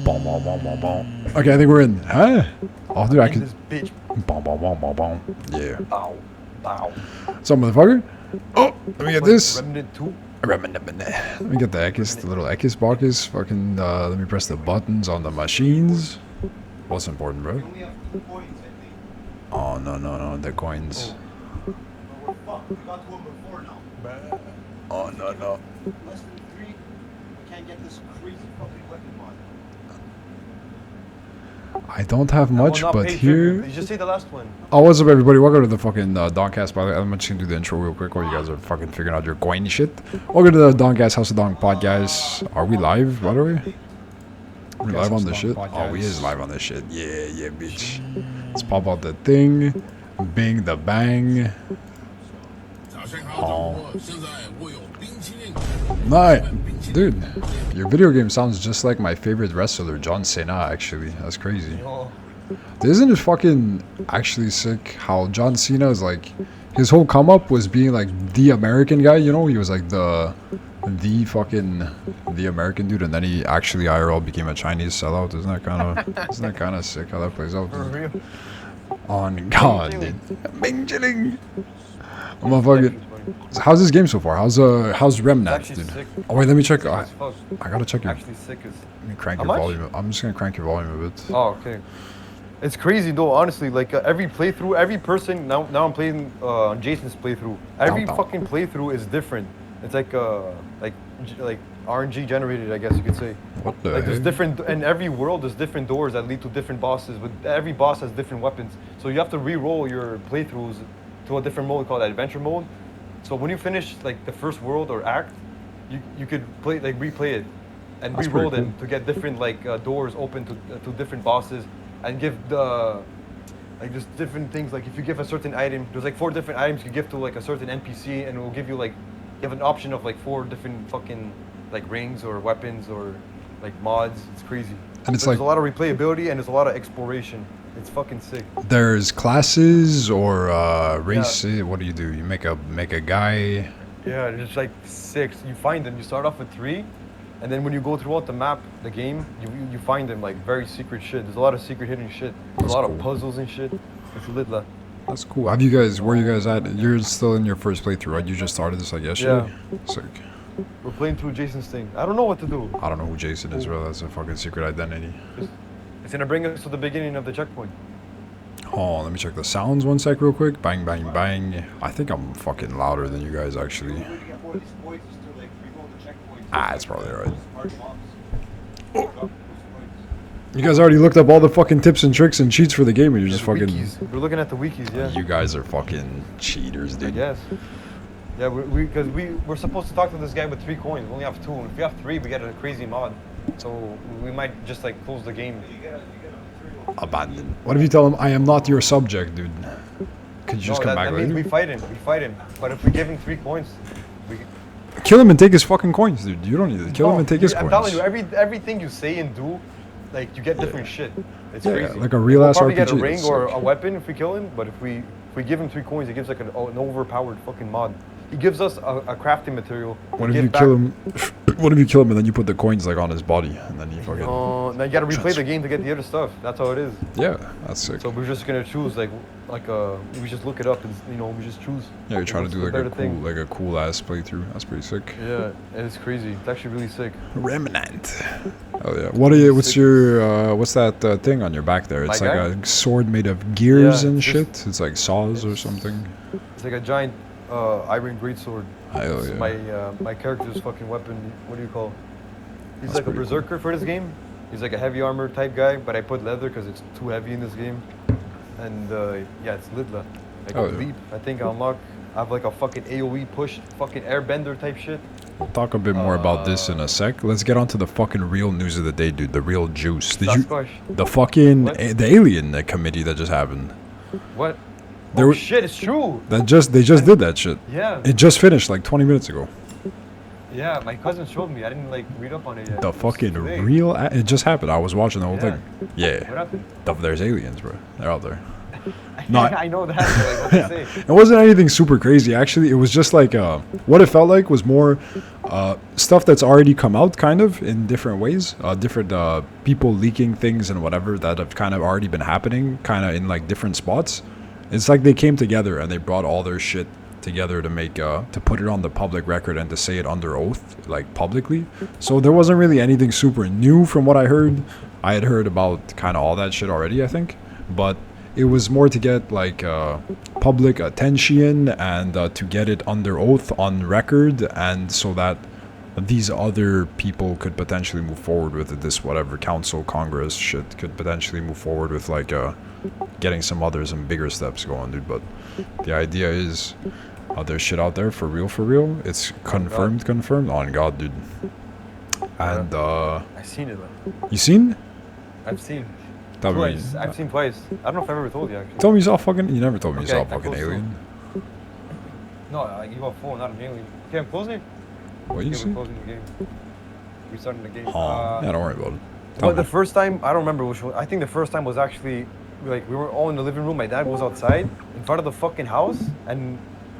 Boom, boom, boom, boom, boom. Okay, I think we're in. Huh? Oh, dude, I can. This bitch. Boom, boom, boom, boom, boom. Yeah. Ow. Ow. So, motherfucker. Oh, let me get this. Remnant 2. Let me get the Ekis, the little Ekis Barkis. Fucking, let me press the buttons on the machines. What's important, bro? Oh, no, the coins. Oh, no. Less than 3, we can't get this crazy fucking weapon mod. I don't have much, but here... You just say the last one. Oh, what's up, everybody? Welcome to the fucking Dongcast, by the way. I'm just gonna do the intro real quick while you guys are fucking figuring out your coin shit. Welcome to the Dongcast House of Dong pod, guys. Are we live, by the way? We're live on this shit? Oh, we is live on this shit. Yeah, bitch. Let's pop out the thing. Bing the bang. Oh. Night. Dude, your video game sounds just like my favorite wrestler, John Cena, actually. That's crazy. Isn't it fucking actually sick how John Cena is like, his whole come up was being like the American guy, you know? He was like the American dude, and then he actually IRL became a Chinese sellout. Isn't that kind of sick how that plays out? Dude? On God, dude. Bing chilling. Motherfucker. How's this game so far? How's Remnant, dude? Sick. Oh wait, let me check. I gotta check your. Actually sick as... Let me crank your volume. I'm just gonna crank your volume a bit. Oh, okay. It's crazy though, honestly. Like every playthrough, every person. Now I'm playing on Jason's playthrough. Every fucking playthrough is different. It's like RNG generated, I guess you could say. What the like there's heck? different in every world. There's different doors that lead to different bosses. But every boss has different weapons. So you have to re-roll your playthroughs to a different mode called adventure mode. So when you finish like the first world or act, you could play like replay it and re-roll them to get different like doors open to different bosses and give the like just different things. Like if you give a certain item, there's like 4 different items you give to like a certain NPC, and it will give you like you have an option of like 4 different fucking like rings or weapons or like mods. It's crazy. And it's there's like a lot of replayability and there's a lot of exploration. It's fucking sick. There's classes or races. What do? You make a guy. Yeah, it's like 6. You find them. You start off with 3, and then when you go throughout the map, the game, you find them like very secret shit. There's a lot of secret hidden shit. There's a lot of puzzles and shit. It's lit. That's cool. Have you guys? Where are you guys at? You're still in your first playthrough, right? You just started this like yesterday. Yeah. Sick. We're playing through Jason's thing. I don't know what to do. I don't know who Jason is, bro. That's a fucking secret identity. It's gonna bring us to the beginning of the checkpoint. Oh, let me check the sounds one sec real quick. Bang, bang, bang. I think I'm fucking louder than you guys actually. Ah, it's probably right. You guys already looked up all the fucking tips and tricks and cheats for the game, and you're just fucking... Wikis. We're looking at the wikis, yeah. You guys are fucking cheaters, dude. I guess. Yeah, because we're supposed to talk to this guy with 3 coins. We only have 2. If we have 3, we get a crazy mod. So we might just like close the game. Abandon. What if you tell him, I am not your subject, dude? Could you just come back that means later? we fight him. But if we give him 3 coins, we... Kill him and take his fucking coins, dude. You don't need to kill him and take his I'm coins. telling you, everything you say and do, like you get different shit. It's crazy. Like a real ass we'll probably RPG. get a ring or a weapon if we kill him, but if we give him 3 coins, it gives like an overpowered fucking mod. He gives us a crafting material. What if you kill him? What if you kill him and then you put the coins like on his body and then you fucking? Now you gotta replay the game to get the other stuff. That's how it is. Yeah, that's sick. So we're just gonna choose we just look it up and we just choose. Yeah, you're trying to do like a cool ass playthrough. That's pretty sick. Yeah, it's crazy. It's actually really sick. Remnant. Oh yeah. What's your what's that thing on your back there? It's like a sword made of gears and shit. It's like saws or something. It's like a giant iron greatsword. Hell yeah. My character's fucking weapon. What do you call? He's That's like a pretty berserker for this game. He's like a heavy armor type guy, but I put leather because it's too heavy in this game. And yeah, it's lit. Like a leap. I think I have like a fucking AoE push, fucking airbender type shit. We'll talk a bit more about this in a sec. Let's get on to the fucking real news of the day, dude. The real juice. The fucking the alien committee that just happened. What? Oh shit, it's true. They just did that shit. Yeah. It just finished like 20 minutes ago. Yeah, my cousin showed me. I didn't like read up on it yet. The fucking real... It just happened. I was watching the whole thing. Yeah. What happened? There's aliens, bro. They're out there. No, I know that. Like, what to say? it wasn't anything super crazy. Actually, it was just like what it felt like was more stuff that's already come out, kind of in different ways. Different people leaking things and whatever that have kind of already been happening, kind of in like different spots. It's like they came together and they brought all their shit together to make to put it on the public record and to say it under oath, like publicly. So there wasn't really anything super new from what I heard. I had heard about kind of all that shit already, I think, but it was more to get like public attention and to get it under oath on record, and so that these other people could potentially move forward with it. This whatever council, Congress shit could potentially move forward with like getting some bigger steps going, dude. But the idea is there's shit out there for real. It's confirmed on God, dude. And I seen it. Man. you seen? I've seen. Tell me, Twice. I've seen twice. I don't know if I ever told you actually. tell me you saw fucking. You never told me you Okay, saw I fucking close alien. No, like you got a phone, not an alien. Okay, I'm closing. What you Okay, see? we're closing the game. Restarting the game. Yeah, don't worry about it. Tell But the me. first time, I don't remember which one. I think the first time was actually like we were all in the living room. My dad was outside in front of the fucking house, and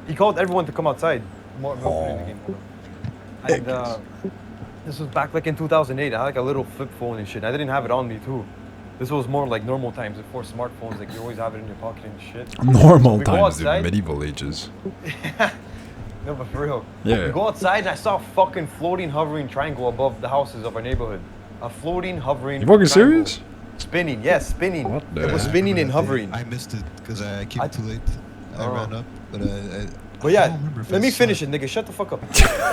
he called everyone to come outside. More in the game. And this was back like in 2008. I had like a little flip phone and shit. I didn't have it on me too. This was more like normal times before smartphones. Like you always have it in your pocket and shit. Normal We go times, dude. outside. Medieval ages. No, but for real. Yeah. We go outside and I saw a fucking floating, hovering triangle above the houses of our neighborhood. A floating, hovering. You fucking triangle. serious? Spinning, yes, spinning. What the It was heck? spinning and I hovering. missed it because I came I- too late. I Oh. ran up, but But I yeah, don't remember if let I me saw finish it, nigga. Shut the fuck up.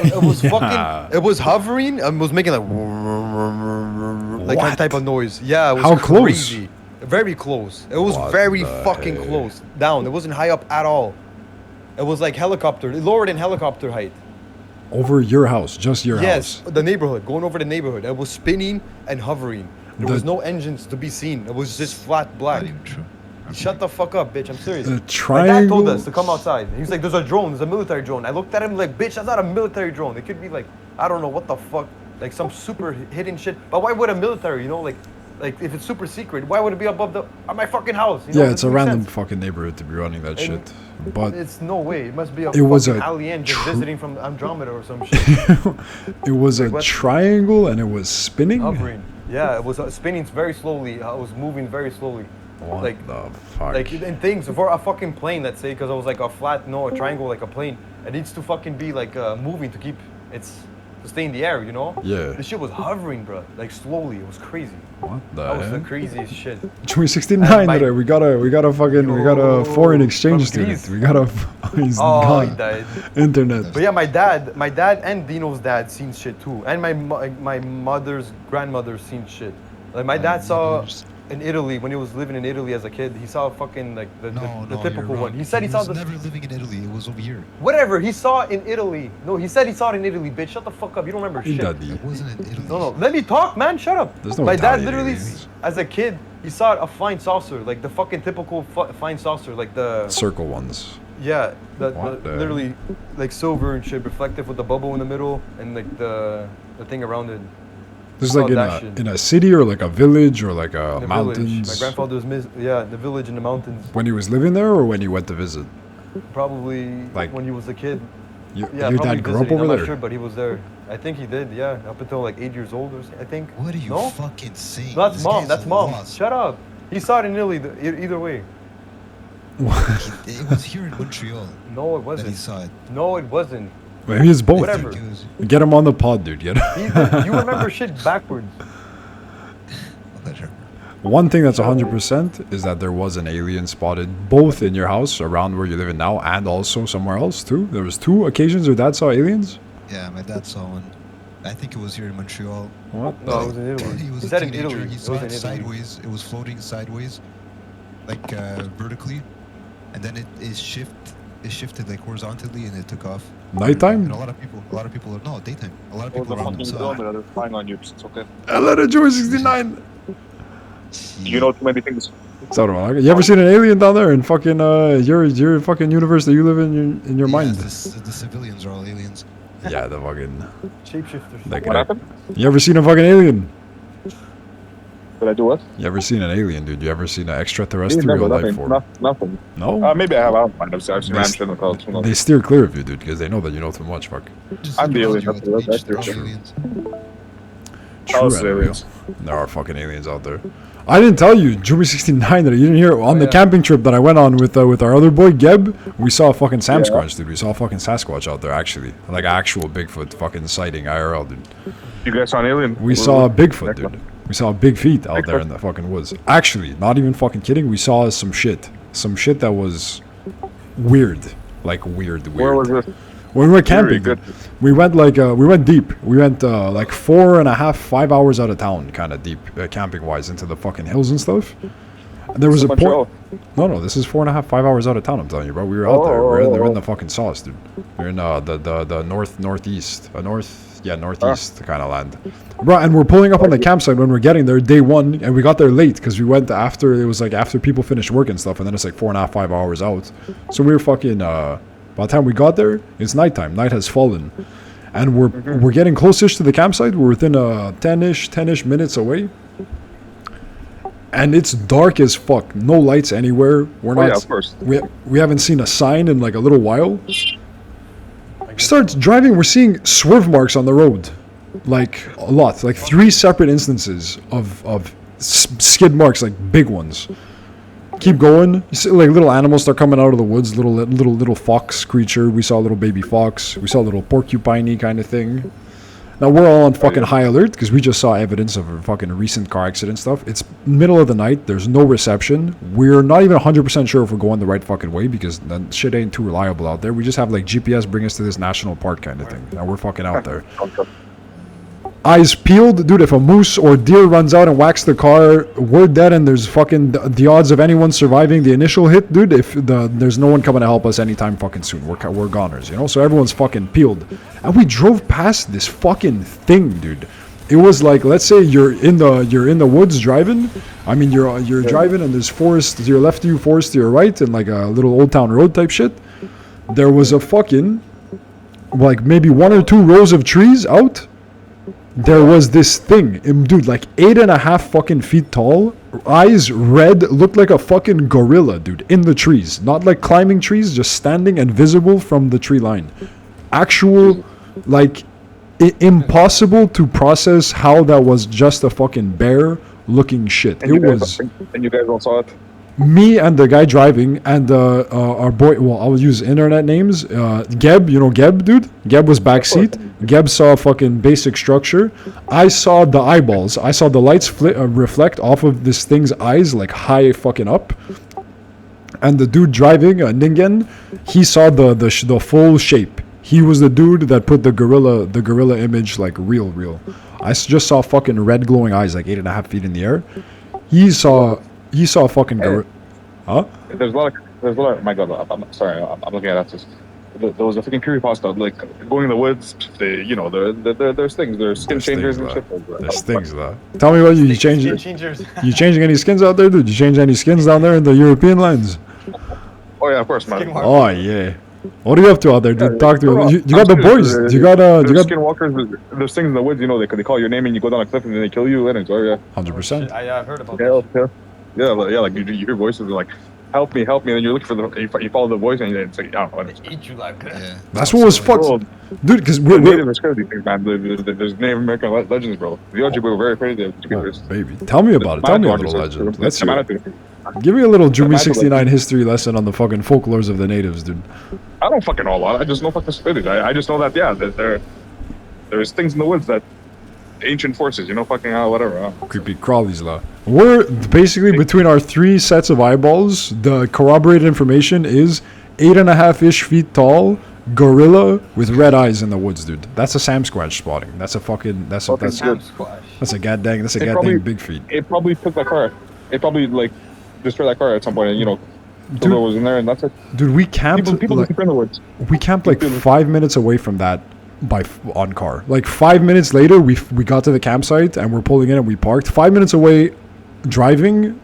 It was fucking. It was hovering and was making like What? that type of noise. Yeah, it was How close? crazy. Very close. It was What very the fucking heck? close. Down. It wasn't high up at all. It was like helicopter, lower than helicopter height. Over your house, just your Yes, house. the neighborhood, going over the neighborhood. It was spinning and hovering. There The- was no engines to be seen. It was just flat black. Not even true. Shut the fuck up, bitch. I'm serious. The My dad triangle. told us to come outside. He was like, there's a drone. There's a military drone. I looked at him like, bitch, that's not a military drone. It could be like, I don't know what the fuck. Like some super hidden shit. But why would a military, you know, like if it's super secret, why would it be above my fucking house? You know, Yeah, it it's a doesn't make random sense. fucking neighborhood to be running that And shit. But It's no way. It must be a It was fucking a alien just tr- visiting from Andromeda or some shit. it was a what? triangle and it was spinning. Hovering. Yeah, it was spinning very slowly. It was moving very slowly. What Like- the fuck? Like in things for a fucking plane, let's say, because it was like a flat, no, a triangle like a plane. It needs to fucking be like moving to keep to stay in the air, you know? Yeah. This shit was hovering, bro. Like slowly. It was crazy. What the That was the heck? craziest shit. 2069 my- today. We got a foreign exchange From student. Greece. We got a he's Oh, he gone. died. Internet. But yeah, my dad and Dino's dad seen shit too, and my mother's grandmother seen shit. Like my dad saw in Italy when he was living in Italy as a kid, he saw fucking like the No, typical you're one. wrong. He said he saw was the never living in Italy. It was over here. whatever he saw in Italy. No, he said he saw it in Italy, bitch. Shut the fuck up. You don't remember shit. Idadi. It wasn't in Italy. No, let me talk, man. Shut up. There's no my dad Italian literally, aliens. as a kid, he saw a flying saucer, like the fucking typical flying saucer, like the Circle ones. yeah, What the- literally like silver and shit, reflective with the bubble in the middle and like the thing around it. This is Oh, like that shit. in a city or like a village or like a The mountains. village. My grandfather's the village in the mountains. When he was living there or when he went to visit? Probably Like- when he was a kid. Your, Yeah, your probably dad grew up visiting. over I'm not there? sure, but he was there. I think he did. Yeah, up until like 8 years old, I think. What are you No? fucking saying? No, that's This mom. guy's That's mom. lost. Shut up. He saw it in Italy. Either way. It was here in Montreal No, it that he wasn't. saw it. No, it wasn't. Maybe it's both. Whatever. It was, Get him on the pod, dude. Get You remember shit backwards. whatever. One thing that's 100% is that there was an alien spotted both in your house around where you're living now and also somewhere else too. There was 2 occasions your dad saw aliens. Yeah, my dad saw one. I think it was here in Montreal. What? No, it was in Italy. He was He a said in teenager. Italy. He It saw was it in Italy. sideways. It was floating sideways, like vertically, and then it shifted like horizontally, and it took off. Nighttime? And a lot of people are no daytime. A lot of Or people the around fucking saw it. drone that are flying on you. It's okay. Letter Joy 69. You know too many things. So do I. You ever seen an alien down there in fucking your fucking universe that you live in your mind? The civilians are all aliens. Yeah, the fucking Shapeshifters. like What happened? You ever seen a fucking alien? Did I do what? You ever seen an alien, dude? You ever seen an Never, extraterrestrial life nothing. form? Nothing. No? Maybe I have. I don't mind. I've seen They random s- shit in the clouds. Who knows? They steer clear of you, dude, because they know that you know too much. Fuck. Just I'm the remind alien, you that's of what- that's ancient true. aliens. True House and real. aliens. There are fucking aliens out there. I didn't tell you, Jumi 69, that you didn't hear on the yeah. camping trip that I went on with our other boy Geb. We saw a fucking Sasquatch, dude. We saw a fucking Sasquatch out there, actually, like actual Bigfoot fucking sighting IRL, dude. You guys saw an alien? We saw a Bigfoot, dude. We saw big feet out there in the fucking woods. Actually, not even fucking kidding. We saw some shit that was weird, like weird. Where was this? When we were camping, good. we went we went deep. We went like 4.5, 5 hours out of town, kind of deep, camping wise, into the fucking hills and stuff. And there was a point. Montreal. No, this is 4.5, 5 hours out of town. I'm telling you, bro. We were out there. We're in the fucking sauce, dude. We're in the northeast, northeast kind of land, bro. And we're pulling up on the campsite when we're getting there, day one, and we got there late because we went after it was like after people finished work and stuff, and then it's like 4.5, 5 hours out. So we were fucking. By the time we got there, it's nighttime. Night has fallen, and we're getting close-ish to the campsite. We're within 10-ish minutes away, and it's dark as fuck. No lights anywhere. We're not. Yeah, of course. We haven't seen a sign in like a little while. Starts driving. We're seeing swerve marks on the road, like a lot, like 3 separate instances of skid marks, like big ones. Keep going. You see, like little animals start coming out of the woods. Little fox creature. We saw a little baby fox. We saw a little porcupine-y kind of thing. Now we're all on fucking high alert because we just saw evidence of a fucking recent car accident stuff. It's middle of the night. There's no reception. We're not even 100% sure if we're going the right fucking way because that shit ain't too reliable out there. We just have like GPS bring us to this national park kind of thing. Now we're fucking out there. Eyes peeled, dude. If a moose or deer runs out and whacks the car, we're dead, and there's fucking the odds of anyone surviving the initial hit, dude. If there's no one coming to help us anytime fucking soon, we're goners, you know. So everyone's fucking peeled, and we drove past this fucking thing, dude. It was like, let's say you're in the woods driving. I mean, you're driving, and there's forest to your left of you, forest to your right, and like a little old town road type shit. There was a fucking like maybe 1 or 2 rows of trees out. There was this thing, dude, like 8.5 fucking feet tall, eyes red, looked like a fucking gorilla, dude, in the trees. Not like climbing trees, just standing and visible from the tree line. Actual, like, impossible to process how that was just a fucking bear looking shit. And you guys all saw it? Me and the guy driving and our boy, well, I'll use internet names. Geb, you know Geb, dude? Geb was backseat. Geb saw fucking basic structure. I saw the eyeballs. I saw the lights reflect off of this thing's eyes, like high fucking up. And the dude driving, Ningen, he saw the full shape. He was the dude that put the gorilla image like real. I just saw fucking red glowing eyes, like 8.5 feet in the air. He saw fucking gorilla. Huh? There's a lot of. My God, I'm sorry. I'm looking at that. There was a freaking creepypasta, like going in the woods. There's things. There's skin changers and shit. There's things though. Tell me what you changed. Changers. You changing any skins out there, dude? You change any skins down there in the European lands? Oh yeah, of course, man. Skinwalker. Oh yeah. What are you up to out there, dude? Talk to me. You I'm got the serious. boys. You got There's skinwalkers. There's things in the woods. You know, they call your name and you go down a cliff and then they kill you. And it's yeah. 100%. I heard about that. Yeah. Like you hear voices like, "Help me!" And then you're looking for you follow the voice and it's like, I don't know. They eat you like that. Yeah. That's what was fucked, Bro, dude. Because the Native is crazy things, man. There's Native American legends, bro. The Ojibwe were very crazy. Oh, baby, tell me about it. Tell me a little legend. Let's hear it. I Give me a little Jumi 69 history lesson on the fucking folklores of the natives, dude. don't fucking know a lot. I just know fucking spinach. I just know that there's things in the woods that ancient forces, you know, fucking whatever. Creepy crawlies law. We're basically between our 3 sets of eyeballs. The corroborated information is 8.5-ish feet tall gorilla with red eyes in the woods, dude. That's a Sasquatch spotting. That's a goddamn. That's a goddamn big feet. It probably took that car. It probably like destroyed that car at some point, and you know, Dude. Silver was in there, and that's it. Dude, we camped. People like, disappear in the woods. we camped like 5 minutes away from that on car. Like 5 minutes later, we got to the campsite and we're pulling in and we parked. 5 minutes away, driving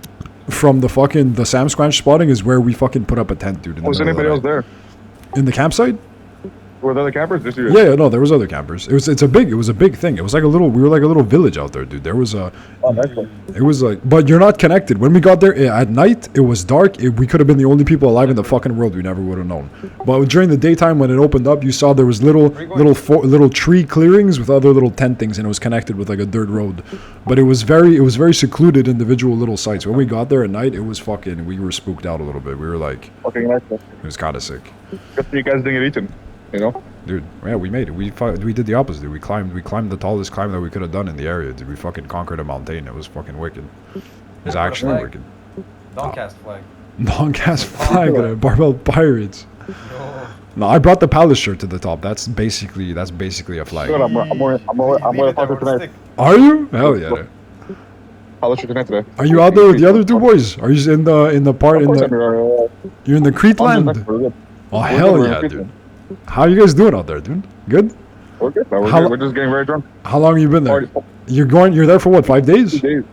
from the Sasquatch spotting is where we fucking put up a tent, dude. Was anybody else there? In the campsite? Were there other campers? Just you? Yeah, no, there was other campers. It was a big thing. It was like we were like a little village out there, dude. There was a Oh, nice one. it was like, but you're not connected. When we got there at night, it was dark. We could have been the only people alive in the fucking world. We never would have known. But during the daytime, when it opened up, you saw there was little tree clearings with other little tent things, and it was connected with like a dirt road. But it was very secluded, individual little sites. When we got there at night, it was fucking. We were spooked out a little bit. We were like, Okay, nice one. it was kind of sick. Good for you guys didn't get eaten. You know? Dude, yeah, we made it. We did the opposite. Dude. We climbed the tallest climb that we could have done in the area. Dude, we fucking conquered a mountain. It was fucking wicked. It was actually flag. wicked. Dongcast flag. Dongcast flag and Barbell Pirates. No. No, I brought the palace shirt to the top. That's basically a flag. Good, I'm wearing Leave it there Palace with a tonight. stick. Are you? Hell yeah. Palace tonight today. Are you out there with the other two boys? Are you in the part Of in course, the you're in the Crete land? We're good. Oh We're hell good, yeah, we're dude. How you guys doing out there, dude? Good? We're good. No, How- we're just getting very drunk. How long have you been there? Already- You're there for what, 5 2 days? days.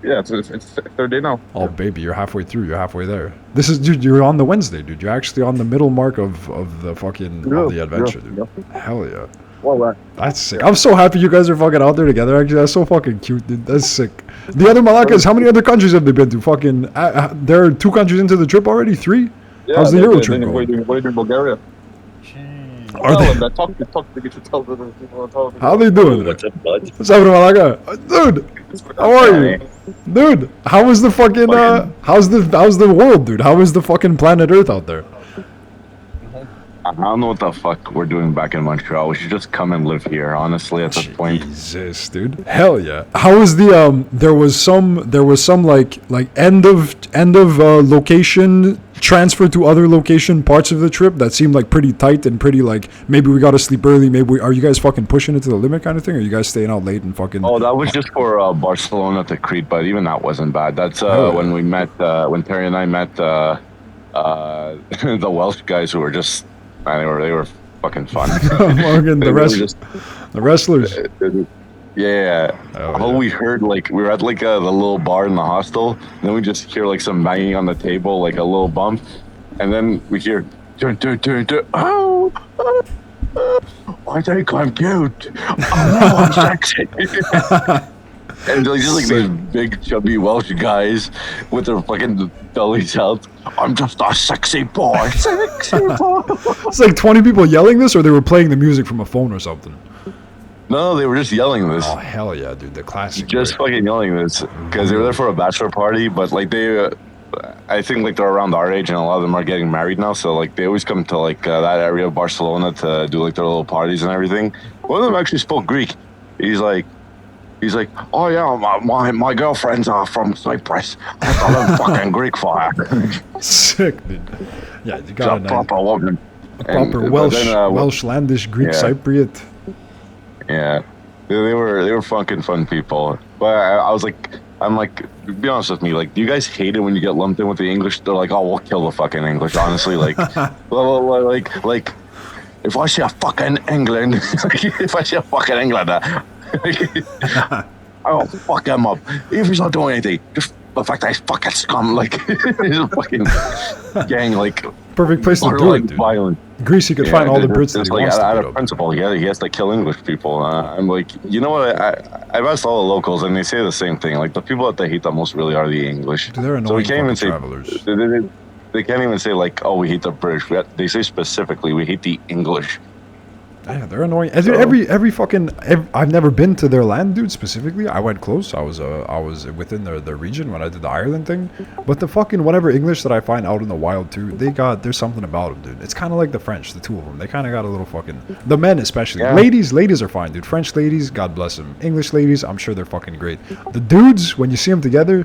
Yeah, it's third day now. Oh baby, you're halfway through. You're halfway there. This is, dude. You're on the Wednesday, dude. You're actually on the middle mark of the fucking Yeah, of the adventure, yeah, dude. Hell yeah, Well, that's sick. I'm so happy you guys are fucking out there together. Actually, that's so fucking cute, dude. That's sick. The other Malakas, how many other countries have they been to? Fucking, there are 2 countries into the trip already. 3. yeah, How's the then- Euro then trip What are you going? doing in Bulgaria? Jeez. Are Tell they- them that. Talk to get your tell the people. Tell them. How they doing? What's up, bud? What's happening, Malaka? Dude, how are you? Dude, how was the fucking how's the world, dude? How is the fucking planet Earth out there? I don't know what the fuck we're doing back in Montreal. We should just come and live here, honestly, at this point. Jesus, dude. Hell yeah. How was the there was some like end of location transfer to other location parts of the trip that seemed like pretty tight and pretty like maybe we gotta sleep early, are you guys fucking pushing it to the limit kind of thing, or are you guys staying out late and fucking Oh, that was just for Barcelona to Crete, but even that wasn't bad. That's Oh, yeah. when we met, when Terry and I met the Welsh guys who were just, man, they were fucking fun. Morgan, They the were rest just- the wrestlers. Yeah. Oh, All yeah. we heard, like, we were at like the little bar in the hostel, and then we just hear like some banging on the table, like a little bump, and then we hear, turn, oh, I think I'm cute. Oh, I'm sexy. And like, just like these big chubby Welsh guys with their fucking bellies out. I'm just a sexy boy. Sexy boy. It's like 20 people yelling this, or they were playing the music from a phone or something. No, they were just yelling this. Oh hell yeah, dude, the classic. Just right? fucking yelling this because they were there for a bachelor party, but like they, I think like they're around our age and a lot of them are getting married now, so like they always come to like that area of Barcelona to do like their little parties and everything. One of them actually spoke Greek. He's like, oh yeah, my girlfriend's from Cyprus. I thought I'm fucking Greek for her. Sick, dude. Yeah, you She's got a a nice, proper woman. proper And- but Welsh, then, Welshlandish Greek yeah. Cypriot. Yeah, they were fucking fun people. But I'm like, be honest with me. Like, do you guys hate it when you get lumped in with the English? They're like, oh, we'll kill the fucking English. Honestly, like, like, if I see a fucking England, if I see a fucking Englander, I'll fuck him up. If he's not doing anything, just the fact that he's fucking scum, like, he's a fucking gang, like, Perfect place to do borderline it, dude. violent. Greece, you could find all the Brits that It's he like wants to out beat of up. principle. He has to kill English people. I'm like, you know what? I've asked all the locals, and they say the same thing. Like the people that they hate the most really are the English. They're So we annoying can't even fucking say travelers. they can't even say like, oh, we hate the British. They say specifically, we hate the English. Yeah, they're annoying. And dude, every fucking I've never been to their land, dude. Specifically, I went close. I was within the region when I did the Ireland thing. But the fucking whatever English that I find out in the wild too, there's something about them, dude. It's kind of like the French, the two of them. They kind of got a little fucking the men especially. Yeah. Ladies are fine, dude. French ladies, God bless them. English ladies, I'm sure they're fucking great. The dudes, when you see them together,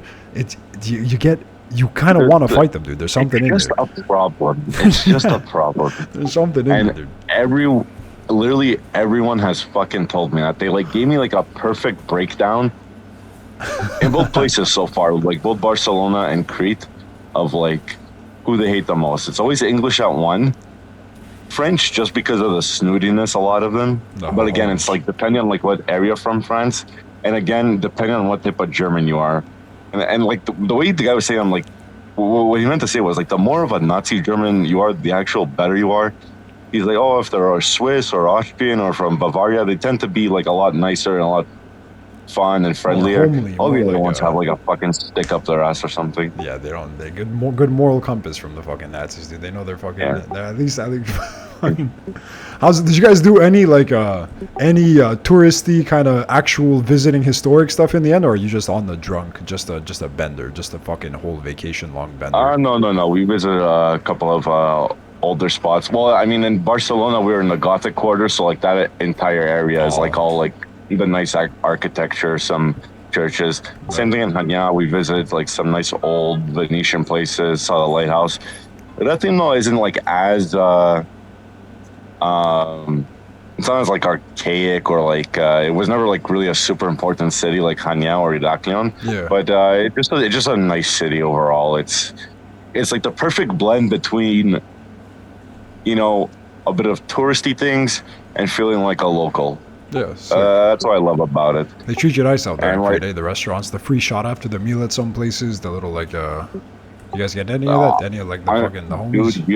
you kind of want to fight them, dude. There's something in It's just there. a problem. It's just a problem. There's something in there, And dude. literally everyone has fucking told me that. They like gave me like a perfect breakdown in both places so far, like both Barcelona and Crete, of like who they hate the most. It's always English at one, French just because of the snootiness, a lot of them. No. But again, it's like depending on like what area from France, and again depending on what type of German you are, and like the way the guy was saying, I'm like, what he meant to say was like the more of a Nazi German you are, the actual better you are. he's like, oh, if they're Swiss or Austrian or from Bavaria, they tend to be like a lot nicer and a lot fun and friendlier. homely, All the more other like ones have like a fucking stick up their ass or something. Yeah, they don't. They good moral compass from the fucking Nazis, dude. They know they're fucking. Yeah. They're at least fucking. Did you guys do any touristy kind of actual visiting historic stuff in the end, or are you just on the drunk, just a bender, just a fucking whole vacation long bender? No. We visited a couple of older spots. Well, I mean, in Barcelona, we were in the Gothic quarter, so like that entire area is like all like the nice architecture, some churches. Same thing in Hanya. We visited like some nice old Venetian places, saw the lighthouse. That thing though isn't like as it's not as like archaic or like it was never like really a super important city like Hanya or Iraklion. Yeah. But it's just a nice city overall. It's like the perfect blend between, you know, a bit of touristy things and feeling like a local. Yeah. That's what I love about it. They treat you nice out there. And, Great, like- eh? The restaurants, the free shot after the meal at some places, the little like you guys get any of that? Any of like the fucking the homies? Dude,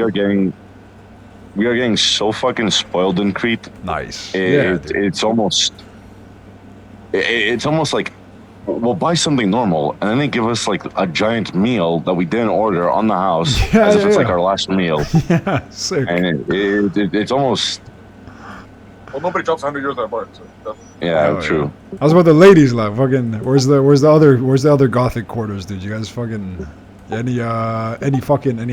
we are getting so fucking spoiled in Crete. Nice. It's almost like we'll buy something normal and then they give us like a giant meal that we didn't order on the house as if it's like our last meal. Yeah, sick. And it's almost Well, nobody drops 100 euros at a bar. So that's, true. I was about the ladies like fucking. Where's the other Gothic quarters, dude? You guys fucking any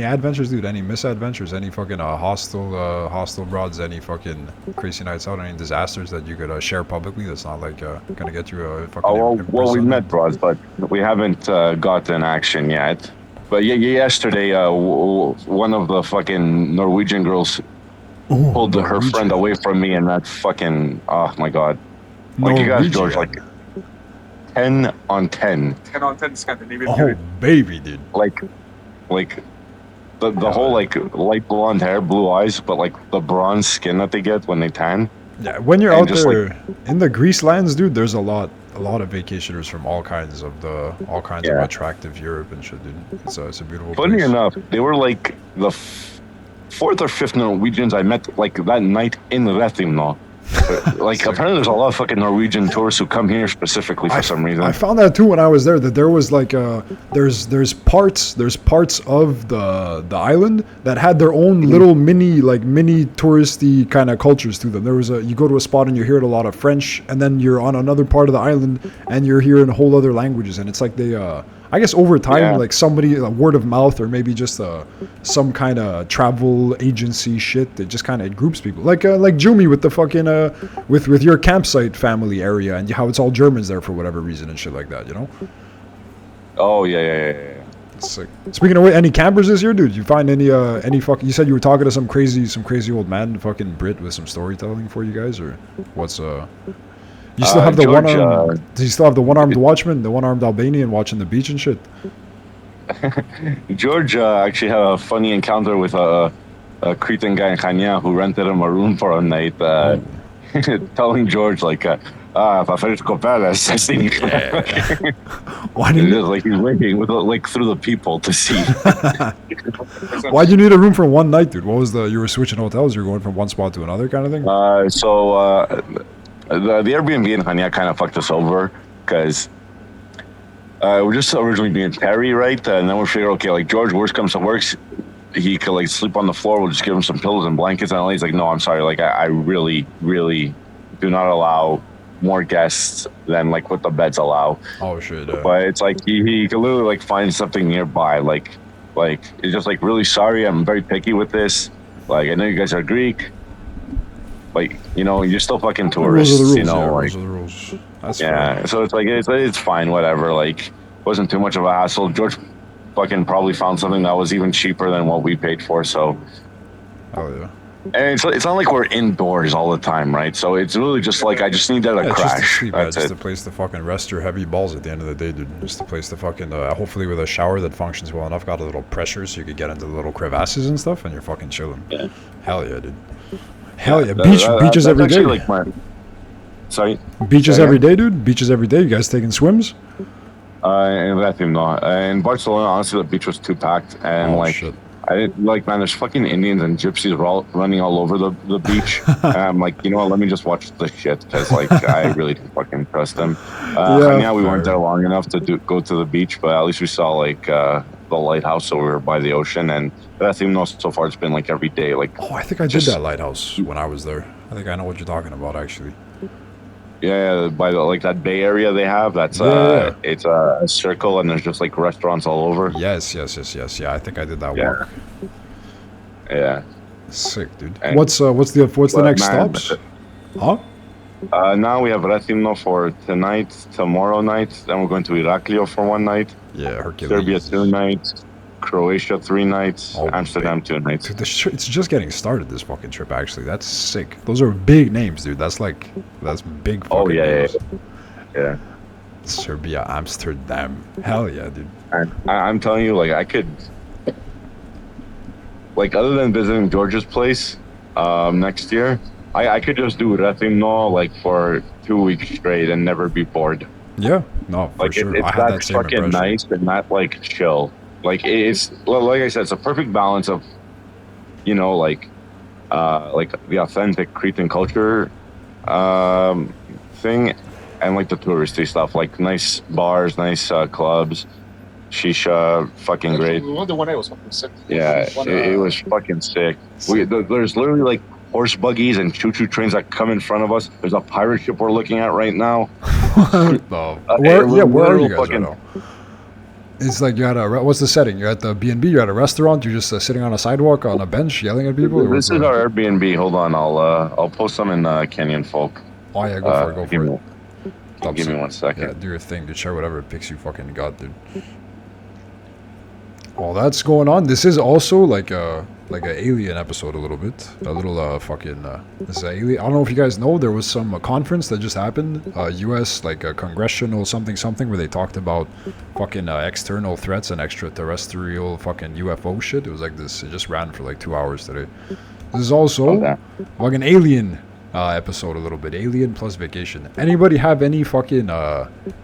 adventures, dude? Any misadventures? Any fucking hostile broads? Any fucking crazy nights out? Any disasters that you could share publicly? That's not like gonna get you a fucking. Well, we met bros, but we haven't gotten action yet. But yesterday, one of the fucking Norwegian girls pulled her friend away from me, and that fucking, oh my god. Like you guys, George, like 10 on 10. 10 on 10 Scandinavian Oh beauty. baby, dude. Like the whole like light blonde hair, blue eyes, but like the bronze skin that they get when they tan. Yeah, when you're And out just, there in the Greece lands, dude, there's a lot of vacationers from all kinds of attractive Europe and shit, dude. It's a beautiful Funny place. enough, they were like the fourth or fifth Norwegians I met like that night in Rethymno. Like apparently there's a lot of fucking Norwegian tourists who come here specifically for some reason. I found that too when I was there, that there was like there's parts of the island that had their own little mini touristy kind of cultures to them. There was you go to a spot and you're hearing a lot of French, and then you're on another part of the island and you're hearing whole other languages, and it's like they I guess over time, like somebody, word of mouth, or maybe just some kind of travel agency shit that just kind of groups people. Like Jumi with the fucking with your campsite family area and how it's all Germans there for whatever reason and shit like that, you know? Oh yeah. Sick. Speaking of which, any campers this year, dude? You find any fucking? You said you were talking to some crazy old man, fucking Brit, with some storytelling for you guys, or what's You still have the George, one-armed? Do you still have the one-armed watchman, the one-armed Albanian watching the beach and shit? George actually had a funny encounter with a Cretan guy in Chania who rented him a room for a night, telling George like, preferisco Paris. Why do you? Like he's waiting with like through the people to see. Why'd you need a room for one night, dude? What was you were switching hotels? You were going from one spot to another kind of thing? The Airbnb in Hanya kind of fucked us over because we're just originally being Perry, right? And then we figured, okay, like George, worst comes to worst, he could like sleep on the floor. We'll just give him some pillows and blankets. And he's like, no, I'm sorry. Like I really, really do not allow more guests than like what the beds allow. Oh shit! But it's like he can literally like find something nearby. Like it's just like, really sorry. I'm very picky with this. Like I know you guys are Greek. Like, you know, you're still fucking tourists, rules, you know, yeah, like, rules are the rules. That's yeah. fair. So it's like, it's fine, whatever. Like, wasn't too much of a hassle. George fucking probably found something that was even cheaper than what we paid for. So, Oh yeah. and it's not like we're indoors all the time, right? So it's really just like, I just need that Yeah, it's just to crash. sleep, That's just it. a place to fucking rest your heavy balls at the end of the day, dude. Just a place to fucking, hopefully with a shower that functions well enough, got a little pressure so you could get into the little crevasses and stuff, and you're fucking chilling. Yeah. Hell yeah, dude. Hell yeah. Beaches Beaches every day. Like sorry? Beaches Yeah, every day, dude. Beaches every day. You guys taking swims? In Rethymno. In Barcelona, honestly, the beach was too packed. And Oh, like, shit. I didn't like, man. There's fucking Indians and gypsies running all over the beach. And I'm like, you know what? Let me just watch the shit because like I really don't fucking trust them. Yeah, we weren't fair. there long enough to go to the beach, but at least we saw like the lighthouse, so we were by the ocean. And I think so far it's been like every day. Like, Oh, I think I did that lighthouse when I was there. I think I know what you're talking about, actually. yeah, by the like that bay area they have. That's Yeah. it's a circle, and there's just like restaurants all over. Yes. Yeah, I think I did that Yeah. walk. Yeah. Sick, dude. And- What's the But, next man, stops? Huh? Now we have Rethymno for tonight, tomorrow night. Then we're going to Iraklio for one night. Yeah, Hercules. Serbia 2 nights. Croatia 3 nights. Oh, Amsterdam 2 nights. Dude, it's just getting started, this fucking trip, actually. That's sick. Those are big names, dude. That's big fucking Oh, yeah, names. Yeah. Serbia, Amsterdam. Hell yeah, dude. And I'm telling you, like, I could... Like, other than visiting George's place next year, I could just do Rethymno, like, for 2 weeks straight and never be bored. Yeah, no, for Like, sure. it's I had that that same fucking impression. nice and not, like, chill. Like, it's... Like I said, it's a perfect balance of, you know, like the authentic Cretan culture thing and, like, the touristy stuff. Like, nice bars, nice clubs, shisha, fucking great. We went the 1A, was fucking sick. Yeah, it was fucking sick. There's literally, like, horse buggies and choo-choo trains that come in front of us. There's a pirate ship we're looking at right now. Where are literal you guys right now? It's like you're at a... What's the setting? You're at the B&B, you're at a restaurant, you're just sitting on a sidewalk on a bench yelling at people? Or This is our Airbnb. Hold on, I'll post some in Kenyan Folk. Oh yeah, go for it. Stop Give me saying- 1 second. Yeah, do your thing, dude. Share whatever pics you fucking got, dude. Well, that's going on. This is also like a alien episode a little bit. A little this is alien. I don't know if you guys know, there was some conference that just happened. U.S. like a congressional something where they talked about fucking external threats and extraterrestrial fucking UFO shit. It was like this. It just ran for like 2 hours today. This is also Okay. like an alien episode a little bit. Alien plus vacation. Anybody have any fucking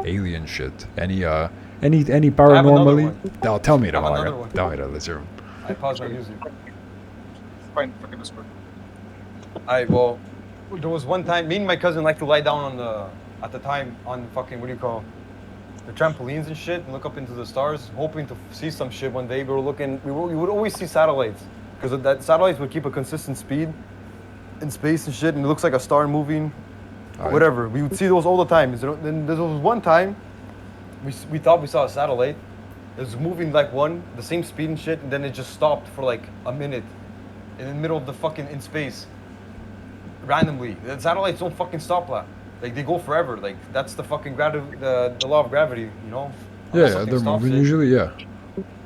alien shit? Any paranormally? one. Tell me it, I have another Amaga. one. Tell me it. Let's hear 'em. I paused my music. Fine, fucking Discord. Well, there was one time, me and my cousin like to lie down at the time, on fucking, what do you call, the trampolines and shit, and look up into the stars, hoping to see some shit one day. We would always see satellites, because that satellites would keep a consistent speed in space and shit, and it looks like a star moving, whatever. We would see those all the time. Then there was one time, we thought we saw a satellite. It was moving like the same speed and shit, and then it just stopped for like a minute in the middle of the fucking, in space. Randomly. The satellites don't fucking stop that. Like, they go forever. Like, that's the fucking the law of gravity, you know? Unless Yeah, something they're stops moving it, usually, yeah.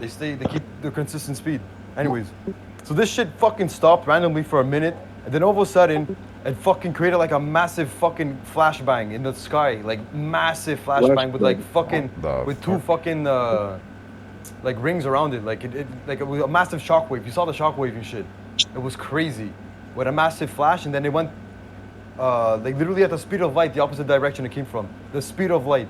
they keep their consistent speed. Anyways, so this shit fucking stopped randomly for a minute, and then all of a sudden, it fucking created like a massive fucking flashbang in the sky. Like, massive flashbang with like fucking, The with two fucking, like rings around it. Like, it was a massive shockwave. You saw the shockwave and shit. It was crazy. With a massive flash, and then it went, like literally at the speed of light, the opposite direction it came from. The speed of light.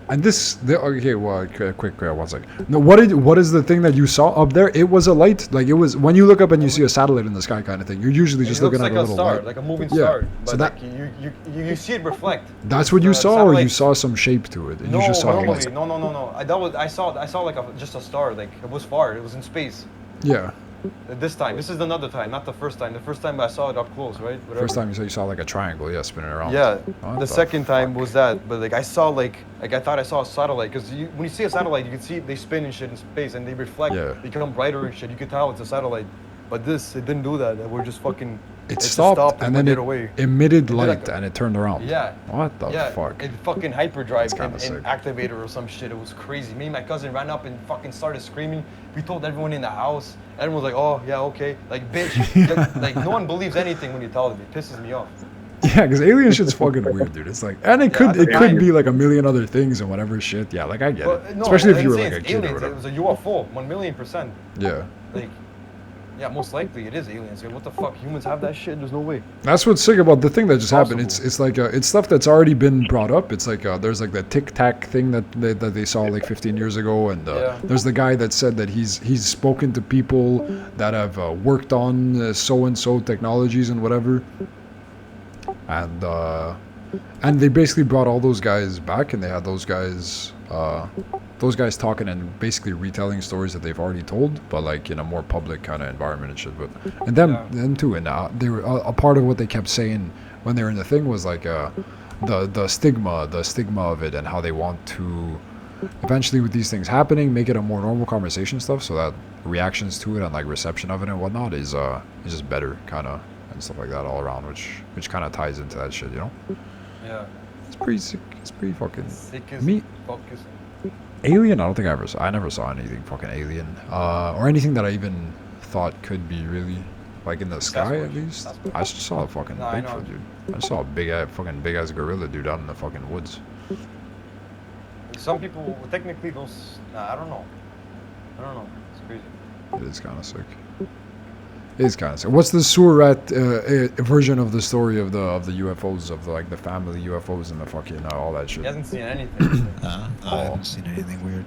And okay, well, quick, 1 second. No, what is the thing that you saw up there? It was a light, like it was, when you look up and you see a satellite in the sky kind of thing, you're usually just It looks looking like at a a little star, light. like a moving Yeah, star. so But that- like, you see it reflect. That's what you The saw, or you satellites- saw some shape to it? And No, you just saw normally, lights. no. I saw like just a star. Like, it was far. It was in space. Yeah. This time. This is another time, not the first time. The first time I saw it up close, right? Whatever. First time you saw like a triangle, yeah, spinning around. Yeah. What The second time was that, but like I saw like I thought I saw a satellite, because when you see a satellite, you can see they spin and shit in space, and they reflect. Yeah. They become brighter and shit. You can tell it's a satellite. But it didn't do that. We're just fucking. It just stopped, and then went it away. emitted did light, like a- and it turned around. Yeah. What the Yeah, fuck? it fucking hyperdrive kinda and sick. activator or some shit. It was crazy. Me and my cousin ran up and fucking started screaming. We told everyone in the house. Everyone was like, "Oh yeah, okay." Like, bitch, like no one believes anything when you tell them. It pisses me off. Yeah, because alien shit's fucking weird, dude. It's like, and it Yeah, could be like a million other things and whatever shit. Yeah, like I get But, it. no, Especially if I you were didn't like a say it's kid or aliens. It whatever. was a UFO, 1,000,000%. Yeah. Like, Yeah, most likely it is aliens. Like, what the fuck? Humans have that shit? There's no way. That's what's sick about the thing that just happened. Possible. It's like it's stuff that's already been brought up. It's like there's like that Tic Tac thing that they saw like 15 years ago, and Yeah. there's the guy that said that he's spoken to people that have worked on so and so technologies and whatever, and they basically brought all those guys back, and they had those guys talking and basically retelling stories that they've already told, but like in a more public kind of environment and shit. But and them too, and they were a part of what they kept saying when they were in the thing was like the stigma of it, and how they want to eventually, with these things happening, make it a more normal conversation stuff, so that reactions to it and like reception of it and whatnot is just better kind of, and stuff like that all around, which kind of ties into that shit, you know. Yeah. It's pretty sick. It's pretty fucking Sick as me. fuck as Alien, I don't think I never saw anything fucking alien, or anything that I even thought could be really like in the sky at Sasquatch. least. Sasquatch. I just saw a fucking No, I know. Bigfoot, dude. I just saw a big ass gorilla dude out in the fucking woods. Some people technically those. Nah, I don't know. It's crazy. It is kind of sick. It is kind of sick. What's the sewer rat version of the story of the UFOs, of like the family UFOs and the fucking all that shit? He hasn't seen anything. I haven't seen anything weird.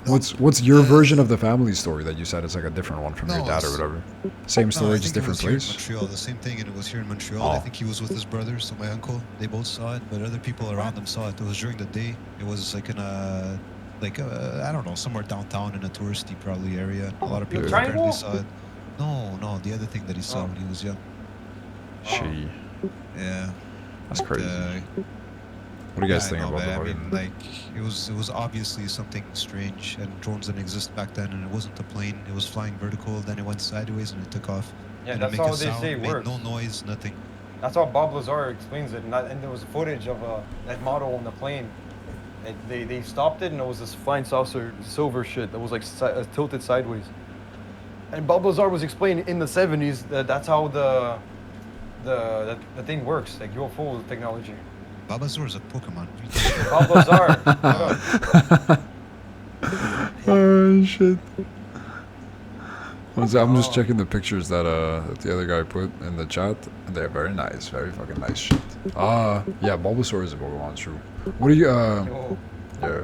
What's your version of the family story that you said it's like a different one from your No, dad or it's- whatever? Same No, story, I just think it different was here in place. Montreal, the same thing, and it was here in Montreal. Oh. I think he was with his brother, so my uncle. They both saw it, but other people around them saw it. It was during the day. It was like in a, I don't know, somewhere downtown in a touristy probably area. A lot of people Triangle? apparently saw it. No, the other thing that he saw Oh. when he was young. She. Yeah. That's but, crazy. What do you guys I think know, about the man. I fucking? mean, like it was obviously something strange, and drones didn't exist back then, and it wasn't a plane. It was flying vertical, then it went sideways, and it took off. Yeah, Didn't that's make how a they sound, say it made works. no noise, nothing. That's how Bob Lazar explains it, and there was footage of that model on the plane. And they stopped it, and it was this flying saucer silver shit that was like tilted sideways. And Bob Lazar was explaining in the 70s that that's how the thing works, like UFO technology. Babazor is a Pokemon. Bob Lazar. Shut up. Oh shit. I'm just checking the pictures that the other guy put in the chat, and they're very nice, very fucking nice shit. Yeah, Bulbasaur is a Pokemon, it's true. What do you Yo, yeah.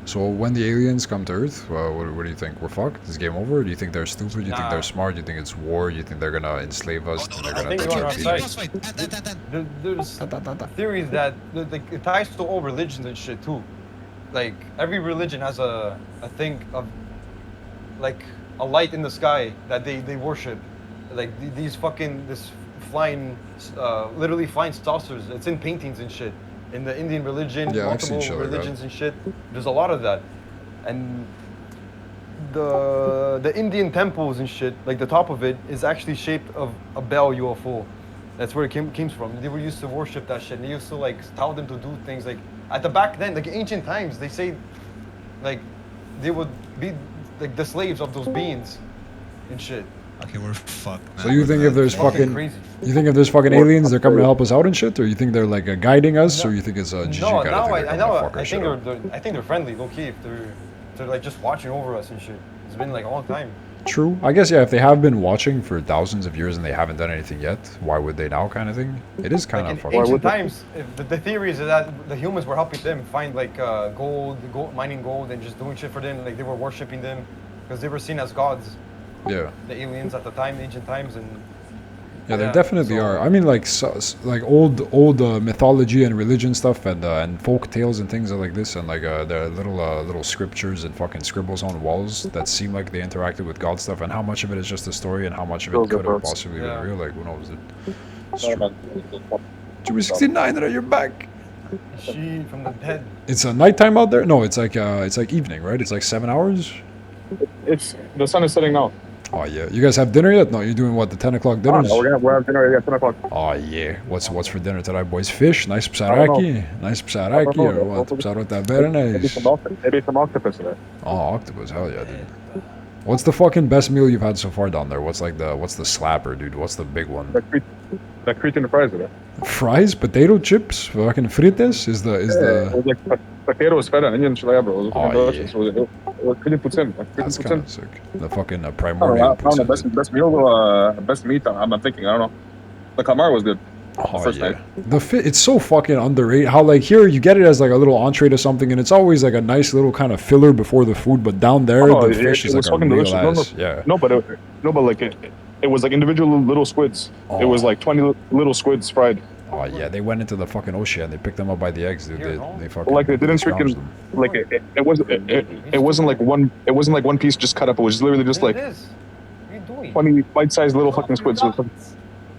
So when the aliens come to Earth, what do you think? We're fucked? Is game over? Do you think they're stupid? Do you think Nah. they're smart? Do you think it's war? Do you think they're gonna enslave us? Do you think they're I think gonna you're on torture our us? side. There's theories that it ties to all religions and shit too. Like every religion has a thing of like a light in the sky that they worship. Like these fucking this flying, literally flying saucers. It's in paintings and shit. In the Indian religion, Yeah, I've seen multiple shit like that. religions and shit. There's a lot of that, and the Indian temples and shit, like the top of it is actually shaped of a bell UFO. That's where it came from. They were used to worship that shit. And they used to like tell them to do things like at the back then, like ancient times, they say like they would be like the slaves of those beings and shit. Okay, we're fucked, man. So you think if there's Fucking fucking, crazy. you think if there's fucking aliens, they're coming to help us out and shit, or you think they're like guiding us, or you think it's a GG No, kind of now thing? I they're know. coming to fuck our I shit think up? I think they're friendly, low key. If they're like just watching over us and shit. It's been like a long time. True. I guess yeah. If they have been watching for thousands of years and they haven't done anything yet, why would they now? Kind of thing. It is kind Like of in fucking. ancient times, if the theory is that the humans were helping them find like gold, mining gold, and just doing shit for them. Like they were worshiping them because they were seen as gods, Yeah. the aliens at the time, ancient times, and Yeah, there Yeah, definitely so- are. I mean, like like old mythology and religion stuff, and folk tales and things like this, and like the little scriptures and fucking scribbles on walls that seem like they interacted with God stuff, and how much of it is just a story, and how much of it Those are could have birds. possibly Yeah. been real. Like who knows? It's No, true. man. 69 that you're back. she from the dead. It's a nighttime out there. No, it's like evening, right? It's like 7 hours. It's the sun is setting now. Oh yeah. You guys have dinner yet? No, you're doing what? The 10 o'clock dinners? We're having dinner at 10 o'clock. Oh yeah. What's for dinner tonight, boys? Fish? Nice I don't know. psaraki? Nice psaraki know. or what? Psarota, very Maybe nice. some octopus today. Oh, octopus, hell yeah, dude. What's the fucking best meal you've had so far down there? What's the slapper, dude? What's the big one? That creature in the fries today. Fries, potato chips, fucking frites is the It was like potatoes, feta, and onion chile, bro. It was fucking Oh, delicious. It was Pretty poutine. That's Pretty kind poutine. of sick. The fucking I don't primordial know. I don't know. poutine. Best meal. Best meat. I'm thinking. I don't know. The calamari was good. Oh first yeah, night. it's so fucking underrated. How like here you get it as like a little entree to something, and it's always like a nice little kind of filler before the food. But down there, Oh, the fish is was like a fucking real delicious. ass. Yeah. No, but like it was like individual little squids. It was Oh. like 20 little squids fried. Oh yeah, they went into the fucking ocean and they picked them up by the eggs, dude. They fucking Like they didn't scrounged freaking them. like it wasn't like one piece just cut up. It was literally just It like is. What are you doing? 20 bite-sized little fucking squids. So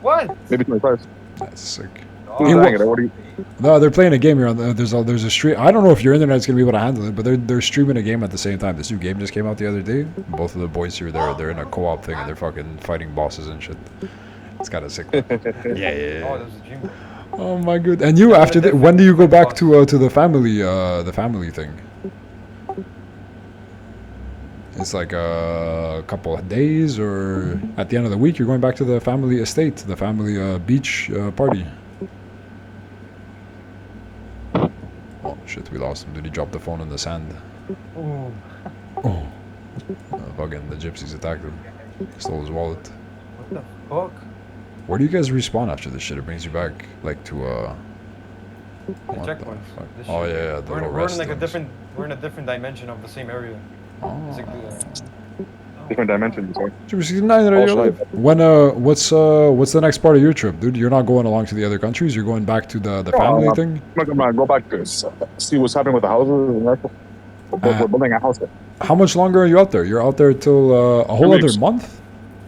What? maybe 25. That's sick. Oh, Hey, Dang it, what do you? No, they're playing a game here. There's a stream. I don't know if your internet's gonna be able to handle it, but they're streaming a game at the same time. This new game just came out the other day. Both of the boys here, they're in a co-op thing and they're fucking fighting bosses and shit. It's kind of sick. Yeah. Oh, there's a gym. Oh my god! And you after that? When do you go back to the family thing? It's like a couple of days, or at the end of the week, you're going back to the family estate, the family beach party. Oh shit, we lost him. Did he drop the phone in the sand? Ooh. Oh, fucking the gypsies attacked him. Stole his wallet. What the fuck? Where do you guys respawn after this shit? It brings you back like to what the Checkpoints. fuck? This Oh shit. yeah, the We're little in rest like a things. different. We're in a different dimension of the same area. It's like Different dimensions. Sorry. 69 that are Oh, you shit. alive? When what's the next part of your trip, dude? You're not going along to the other countries. You're going back to the family I'm thing. gonna go back to see what's happening with the houses. And that. We're building a house there. How much longer are you out there? You're out there till a whole 2 other weeks. month?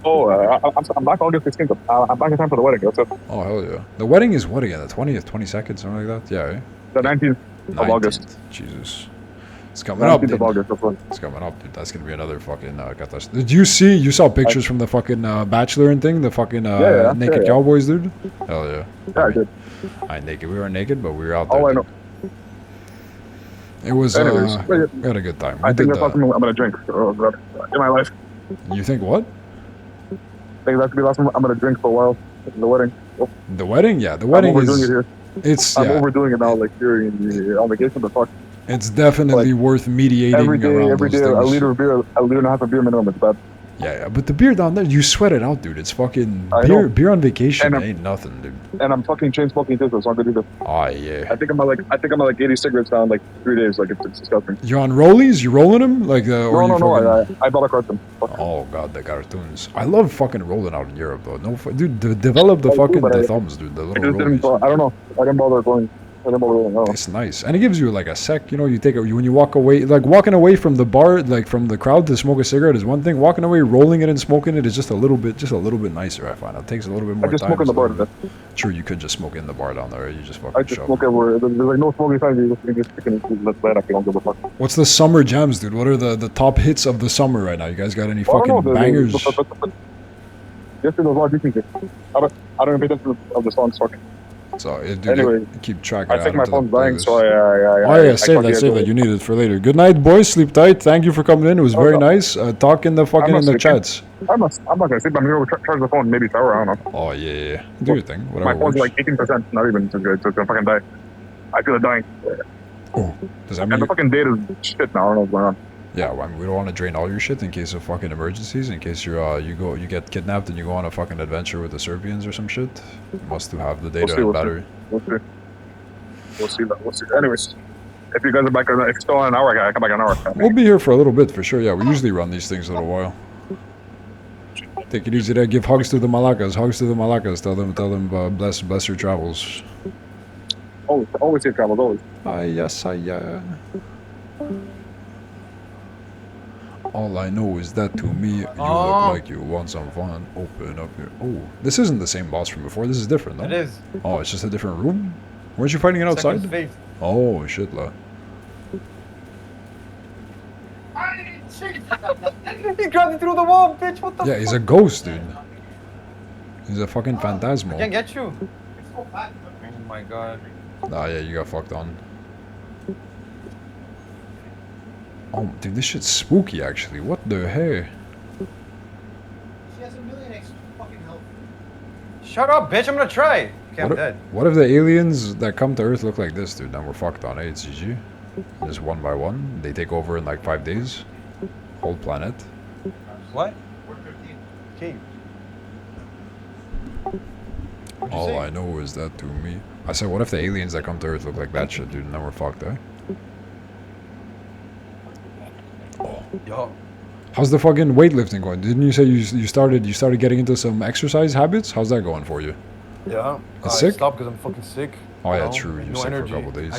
Oh, I'm back August 16th. I'm back in time for the wedding. That's it. Oh hell yeah! The wedding is what again? The 20th, 22nd, something like that. Yeah. Eh? The 19th of August. 19th. Jesus, it's coming up, 19th dude. of August. That's what. It's coming up, dude. That's gonna be another fucking catastrophe. Did you saw pictures from the fucking Bachelor and thing? The fucking naked yeah. cowboys, dude. Hell yeah. Yeah, I did. I ain't naked. We weren't naked, but we were out there. All I dude. know. It was. Anyways, We had a good time. We I think did. that's last time I'm gonna drink in my life. You think what? I think that's gonna be the last time I'm gonna drink for a while. In the wedding. The wedding? Yeah, the I'm wedding overdoing is. it here. It's I'm yeah. overdoing it now. Like here on vacation, but fuck. It's definitely worth mediating Every day, around every those day, a things. liter of beer, a liter and a half of beer minimum. It's bad. Yeah, but the beer down there, you sweat it out, dude. It's fucking I beer. know. Beer on vacation And I'm- ain't nothing, dude. And I'm fucking chain smoking too, so it's not good either. Oh yeah. I think I'm at like 80 cigarettes now in like 3 days. Like it's disgusting. You're on rollies? You rolling them? Like or No, you no. fucking- I bought a carton. Fuck. Oh god, the cartoons. I love fucking rolling out in Europe though. No, dude, develop the I do, fucking but the I- thumbs, dude. The I little just didn't. rollies. I don't know. I didn't bother going. I didn't bother going. It's nice, and it gives you like a sec. You know, you take it when you walk away. Like walking away from the bar, like from the crowd to smoke a cigarette is one thing. Walking away, rolling it and smoking it is just a little bit nicer. I find it takes a little bit more I just time. smoke in the bar. so- Sure, you could just smoke in the bar down there. You just fucking I just shove. smoke everywhere. There's like no smoking signs. You just fucking let that up. You don't give a fuck. What's the summer jams, dude? What are the top hits of the summer right now? You guys got any I don't know, fucking bangers? Yes, there's a lot of decent shit. I don't even pay attention of the songs. Fucking. So, dude, Anyway, keep track. I and think add my them to the phone's dying, playlist. so I Oh yeah, save that. You need it for later. Good night, boys. Sleep tight. Thank you for coming in. It was very no. nice. Talk in the fucking not in the sleeping. chats. I'm not gonna sleep. I'm gonna charge the phone. Maybe shower. I don't know. Oh yeah. Do your thing. Whatever My phone's works. like 18%. Not even. So it's gonna fucking die. I feel it dying. Oh, does that And mean? the fucking data's shit now. I don't know what's going on. Yeah, well, I mean, we don't want to drain all your shit in case of fucking emergencies. In case you get kidnapped and you go on a fucking adventure with the Serbians or some shit. You must have the data see, and we'll see. battery. We'll see. We'll see that. We'll see. Anyways, if you guys are back, if it's still an hour, I come back in an hour. We'll be here for a little bit for sure. Yeah, we usually run these things a little while. Take it easy there. Give hugs to the Malakas. Hugs to the Malakas. Tell them bless your travels. Always safe travels. Always. Yes, All I know is that to me, you look like you want some fun. Open up your. Oh, this isn't the same boss from before. This is different, no? It is. Oh, it's just a different room? Weren't you fighting it outside? Second phase. Oh, shit, la. He grabbed me through the wall, bitch. What the Yeah, he's a ghost, dude. He's a fucking phantasmal. I can't get you. So bad. Oh my god. Ah, yeah, you got fucked on. Oh, dude, this shit's spooky, actually. What the heck? She has a million extra fucking health. Shut up, bitch. I'm gonna try. Okay, I'm What dead. What if the aliens that come to Earth look like this, dude? Then we're fucked on, eh? It's GG. Just one by one. They take over in like 5 days. Whole planet. What? Cave. What'd you All say? I know is that to me. I said, what if the aliens that come to Earth look like that shit, dude? And then we're fucked, eh? Yo. How's the fucking weightlifting going? Didn't you say you started getting into some exercise habits? How's that going for you? Yeah. It's I sick? stopped because I'm fucking sick. Oh you yeah, know? true. Like, You're no sick energy. for a couple days.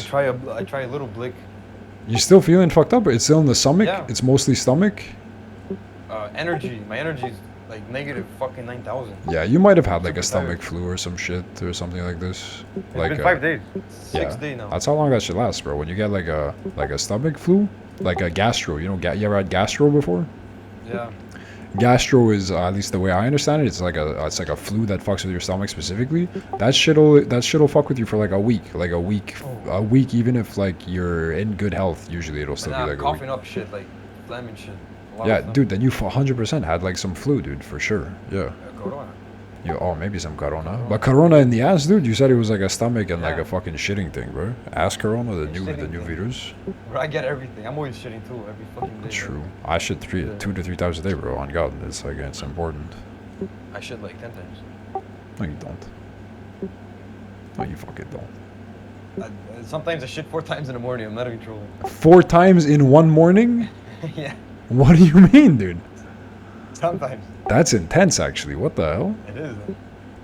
I try a little blick. You still feeling fucked up? It's still in the stomach? Yeah. It's mostly stomach? Energy. My energy is like negative fucking 9,000. Yeah, you might have had like a Super stomach tired. flu or some shit or something like this. It's Like been 5 days. 6 days now. That's how long that shit lasts, bro. When you get like a stomach flu, like a gastro, you know, you ever had gastro before? Yeah. Gastro is at least the way I understand it. It's like a flu that fucks with your stomach specifically. That shit'll fuck with you for like a week, a week. Even if like you're in good health, usually it'll still And be I'm like a week. coughing up shit, like phlegm shit. A lot Yeah, of stuff. dude, then you 100% had like some flu, dude, for sure. Yeah. Corona. Maybe some corona. But corona in the ass, dude. You said it was like a stomach and like Yeah. a fucking shitting thing, bro. Ass corona, the new Shitting thing. virus. Bro, I get everything. I'm always shitting too, every fucking day. True. bro. I shit 2 to 3 times a day, bro. On God, it's important. I shit like 10 times. No, you don't. No, you fucking don't. Sometimes I shit 4 times in the morning. I'm not even trolling. 4 times in one morning? Yeah, What do you mean, dude? sometimes. That's intense, actually. What the hell? It is. My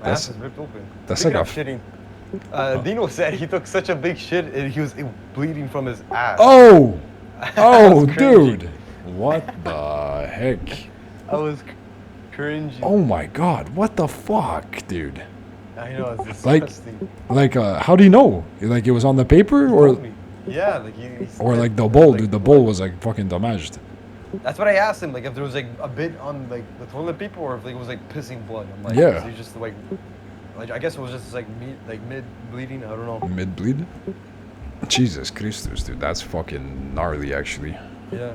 That's- ass is ripped open. that's Speaking like of shitting. Dino said he took such a big shit and he was bleeding from his ass. Oh! Oh, That's cringy. dude! What the heck? I was cringing. Oh my God! What the fuck, dude? I know, it's Like- disgusting. Like, how do you know? Like, it was on the paper, He or told me. Yeah, like or like the bowl, dude? The bowl was like fucking damaged. That's what I asked him, like if there was like a bit on like the toilet paper or if like, it was like pissing blood. I'm like, Yeah. is he just like I guess it was just like mid bleeding. I don't know. Mid bleed. Jesus Christus, dude, that's fucking gnarly, actually. Yeah.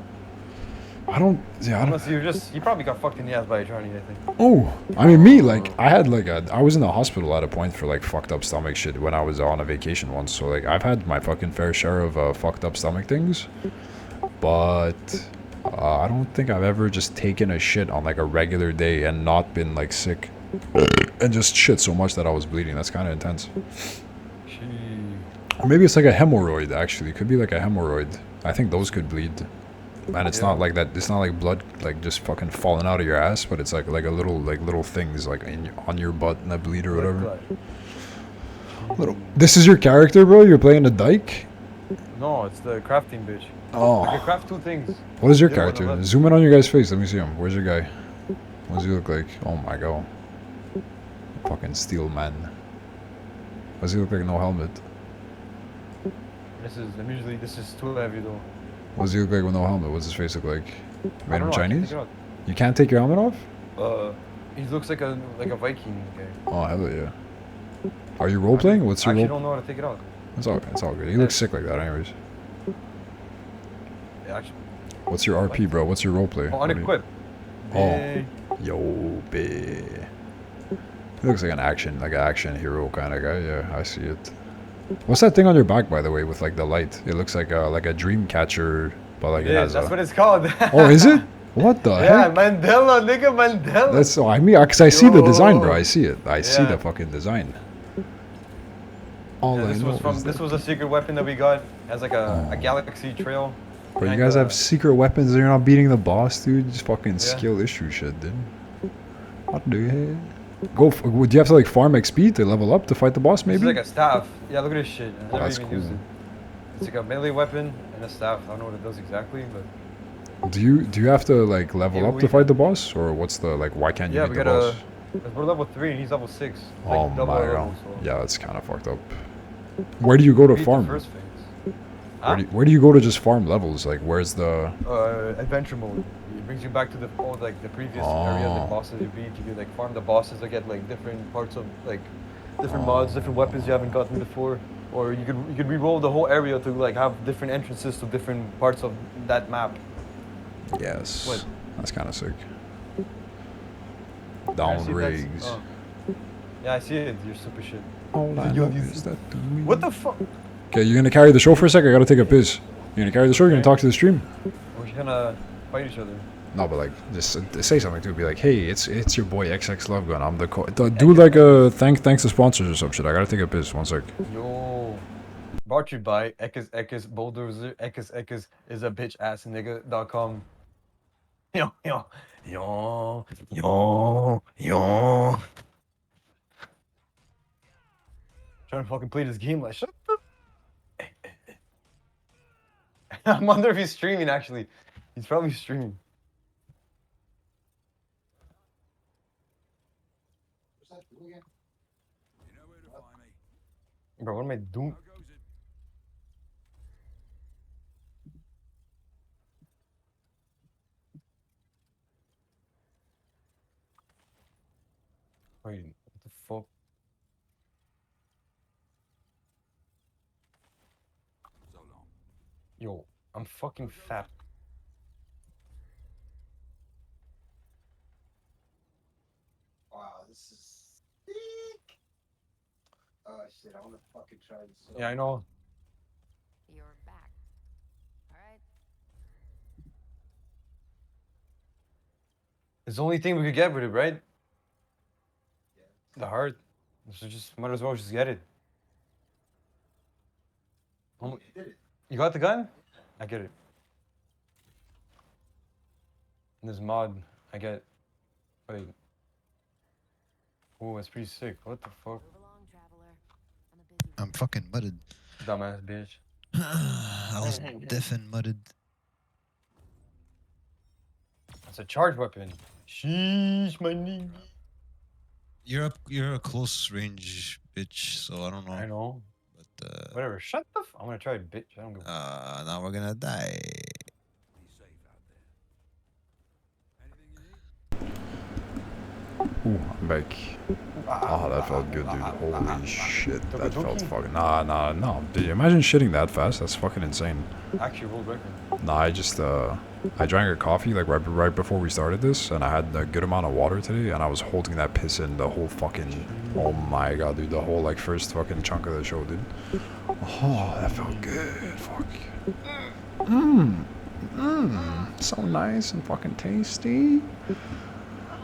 I don't. Yeah, I don't. Unless you probably got fucked in the ass by a Charlie, I think. Oh, I mean, me, like, I had like I was in the hospital at a point for like fucked up stomach shit when I was on a vacation once. So like, I've had my fucking fair share of fucked up stomach things, but I don't think I've ever just taken a shit on like a regular day and not been like sick and just shit so much that I was bleeding. That's kind of intense. Or maybe it's like a hemorrhoid. Actually, it could be like a hemorrhoid. I think those could bleed. And it's not like that. It's not like blood, like just fucking falling out of your ass, but it's like a little things like on your butt and that bleed or whatever. Little. This is your character, bro. You're playing a dyke. No, it's the crafting bitch. I Oh, can craft 2 things. what is your Yeah, one of character? us. Zoom in on your guy's face. Let me see him. Where's your guy? What does he look like? Oh my god. Fucking steel man. Does he look like no helmet? This is too heavy though. What does he look like with no helmet? What's his face look like? I Made don't him know, I can't Chinese? take it You can't take your helmet off? out. He looks like a Viking guy. Oh hell yeah. Are you role playing? What's I your actually role? don't know how to take it out. It's all good. He looks sick like that, anyways. Yeah, actually. What's your RP, bro? What's your role play? Oh, What do you- unequipped. Oh. Eh, Yo, bae. He looks like an action hero kind of guy. Yeah, I see it. What's that thing on your back, by the way, with like the light? It looks like a dream catcher, but like it yeah, has that's a. what it's called. Oh, is it? What the Yeah, heck? Mandela, nigga, Mandela. That's so. I mean, cause I see the design, bro. Yo. I see it. I see Yeah. the fucking design. All Yeah, I this know was from is this that- was a secret weapon that we got. It has like a galaxy trail. Bro, you and, guys have secret weapons and you're not beating the boss, dude. Just fucking Yeah. skill issue shit, dude. What do you have? Do you have to like farm XP to level up to fight the boss, It's maybe? like a staff. Yeah, look at this shit. I never that's even used cool. it. It's like a melee weapon and a staff. I don't know what it does exactly, but Do you have to like level Yeah, up we- to fight the boss, or what's the like? Why can't you yeah, beat we the got boss? we're level 3 and he's level 6. Like Oh double my our god! level, so Yeah, that's kind of fucked up. Where do you go to beat the farm? first phase. Where do you go to just farm levels? Like, where's the? Adventure mode. It brings you back to the previous Oh. area, the bosses you beat. You can like farm the bosses to get like different parts of like different mods, different weapons you haven't gotten before. Or you could re-roll the whole area to like have different entrances to different parts of that map. Yes, What? that's kind of sick. I Down see that's- rigs. oh. Yeah, I see it. You're super shit. All I Yo, know you- is that to me. What the fuck? Okay, you gonna carry the show for a sec? I gotta take a piss. You gonna carry the show? You gonna talk to the stream? We're gonna. fight each other. No, but like, just say something too. Be like, hey, it's your boy XX Love Gun. I'm the do like a thanks to sponsors or some shit. I gotta take a piss. One sec. Yo. Brought to you by Ekis Bulldozer. Ekis is a bitch ass nigga.com. Yo. Trying to fucking play this game like shut up. I wonder if he's streaming actually. He's probably streaming. What's that do again? Bro, what am I doing? Wait, what the fuck? Yo, I'm fucking fat. Wow, this is sick. Oh shit, I wanna fucking try this. Yeah, I know. You're back. All right. It's the only thing we could get with it, right? Yeah. The heart. So just might as well just get it. You did it. You got the gun? I get it. And this mod, I get. Wait. Oh, that's pretty sick. What the fuck? Move along, traveler. I'm a busy. I'm fucking mudded. Dumbass bitch. I was deaf and mudded. That's a charge weapon. Sheesh, my nigga. You're a close range bitch, so I don't know. I know. But Whatever. Shut the I'm gonna try it, bitch. I don't give a now we're gonna die. Ooh, I'm back. Oh, that felt good, dude. Holy shit, that felt fucking. Nah. Dude, imagine shitting that fast. That's fucking insane. actually world record. Nah, I drank a coffee like right before we started this, and I had a good amount of water today, and I was holding that piss in the whole fucking. Oh my god, dude, the whole like first fucking chunk of the show, dude. Oh, that felt good. Fuck. So nice and fucking tasty.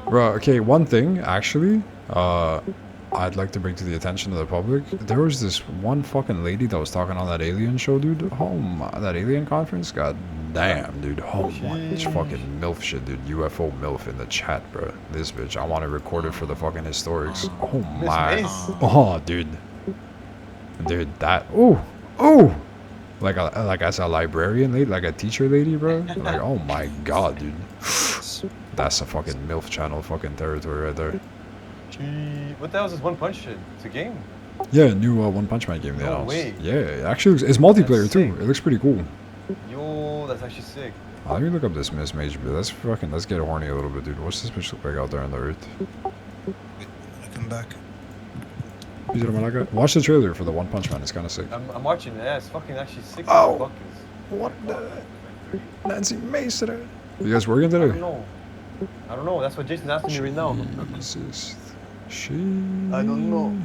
Bro, okay, one thing actually, I'd like to bring to the attention of the public. There was this one fucking lady that was talking on that alien show, dude. Oh my, that alien conference. God damn, dude. Oh my, it's fucking MILF shit, dude. UFO MILF in the chat, bro. This bitch. I want to record it for the fucking historics. Oh my. Mace. Oh, dude. Dude, that. Ooh. Like as a librarian lady, like a teacher lady, bro. Like, oh my god, dude. That's a fucking MILF channel fucking territory right there. Gee, what the hell is this One Punch shit? It's a game. Yeah, new One Punch Man game they No announced. way. Yeah, it actually it's multiplayer That's too. sick. It looks pretty cool. Yo, that's actually sick. Let me look up this Miss Mage, bro. Let's get horny a little bit, dude. What's this bitch look like out there on the earth? Wait, come back. Watch the trailer for the One Punch Man. It's kind of sick. I'm watching it. Yeah, it's fucking actually sick. Oh. as fuck is. What the? Nancy Mace today. You guys working I don't today? know. I don't know. That's what Jason's asking me right now. Jesus. She. I don't know.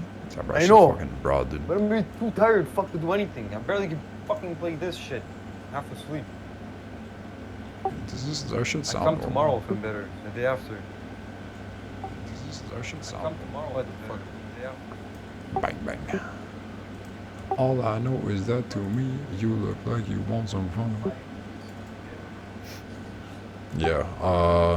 I I know. Fucking broad, dude. But I'm really too tired fuck to do anything. I barely can fucking play this shit. Half asleep. Does our shit I sound come normal? tomorrow if I'm better. The day after. Does our shit I sound come tomorrow. What the fuck? The day after. Bang bang. All I know is that to me, you look like you want some fun. Yeah,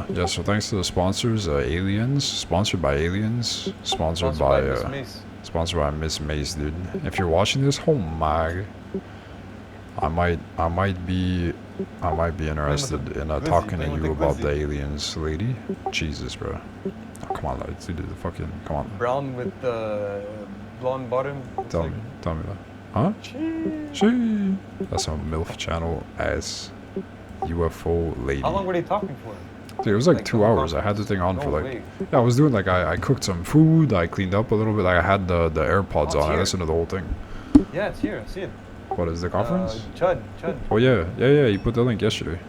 yeah, so thanks to the sponsors, Aliens, sponsored by Aliens, sponsored by Miss Mace. sponsored by Miss Mace, dude. If you're watching this, oh my, I might be interested in Glizzy, talking to playing with you the about the Glizzy. aliens, lady. Jesus, bro. Oh, come on, let's do the fucking, come on. Brown with the blonde bottom. Looks Tell like. me that. Huh? She. That's a MILF channel as UFO lady. How long were they talking for? Dude, it was like Like, 2 the whole hours. I had the thing on No for like. way. Yeah, I was doing like I cooked some food. I cleaned up a little bit. Like I had the AirPods Oh, it's on. I here. listened to the whole thing. Yeah, it's here. I see it. What is the conference? Chud. Oh yeah. You put the link yesterday.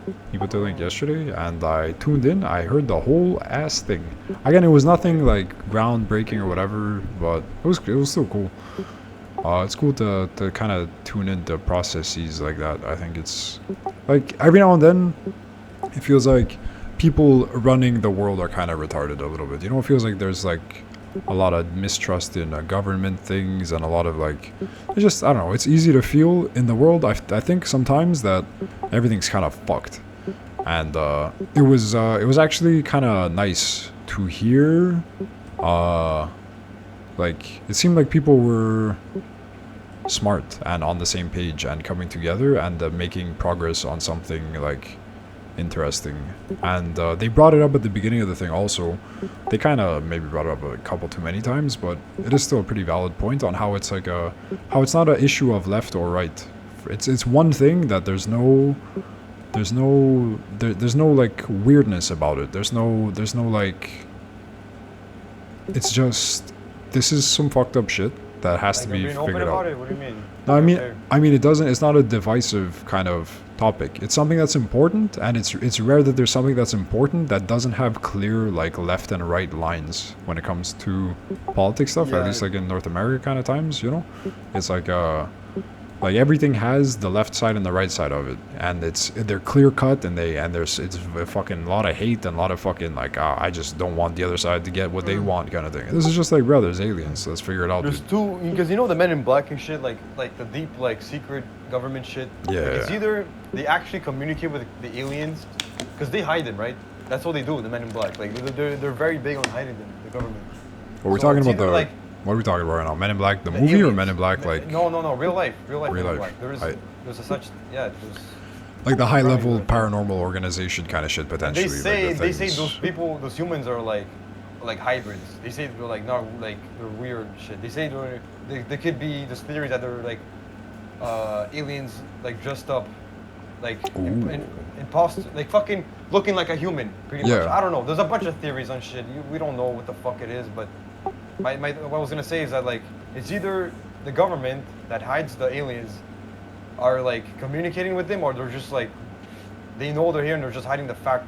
And I tuned in. I heard the whole ass thing. Again, it was nothing like groundbreaking or whatever, but it was still cool. It's cool to kind of tune into processes like that. I think it's like every now and then it feels like people running the world are kind of retarded a little bit. You know, it feels like there's like a lot of mistrust in government things and a lot of like, it's just, I don't know, it's easy to feel in the world. I think sometimes that everything's kind of fucked. And it was actually kind of nice to hear. Like, it seemed like people were smart and on the same page and coming together and making progress on something like interesting. And they brought it up at the beginning of the thing also. They kind of maybe brought it up a couple too many times, but it is still a pretty valid point on how it's like how it's not an issue of left or right. It's one thing that there's no like weirdness about it. There's no like, it's just, this is some fucked up shit that has to be being open figured about out. it? What do you mean? No, Okay. I mean, it's not a divisive kind of topic. It's something that's important, and it's rare that there's something that's important that doesn't have clear like left and right lines when it comes to politics stuff. At Yeah. least like in North America kind of times, you know, it's like everything has the left side and the right side of it, and they're clear cut, and there's it's a fucking lot of hate and a lot of fucking like I just don't want the other side to get what they want kind of thing. This is just like, bro, there's aliens, let's figure it out, There's dude. two, because you know the Men in Black and shit, like the deep like secret government shit. Yeah. Like, it's either they actually communicate with the aliens, because they hide them, right? That's what they do, the Men in Black. Like they're very big on hiding them, the government. What are we So talking it's about either, the like, what are we talking about right now? Men in Black the the movie or aliens. Men in Black like No, real life Real Men in life. Black. There's a such, yeah, there's. like the high level Right. paranormal organization kind of shit potentially. They say things. those people, those humans are like hybrids. They say they're like not like they're weird shit. They say they could be this theory that they're like aliens like dressed up like imposter, like fucking looking like a human pretty much. Yeah. I don't know. There's a bunch of theories on shit. We don't know what the fuck it is, but what I was gonna say is that like it's either the government that hides the aliens are like communicating with them, or they're just like they know they're here and they're just hiding the fact.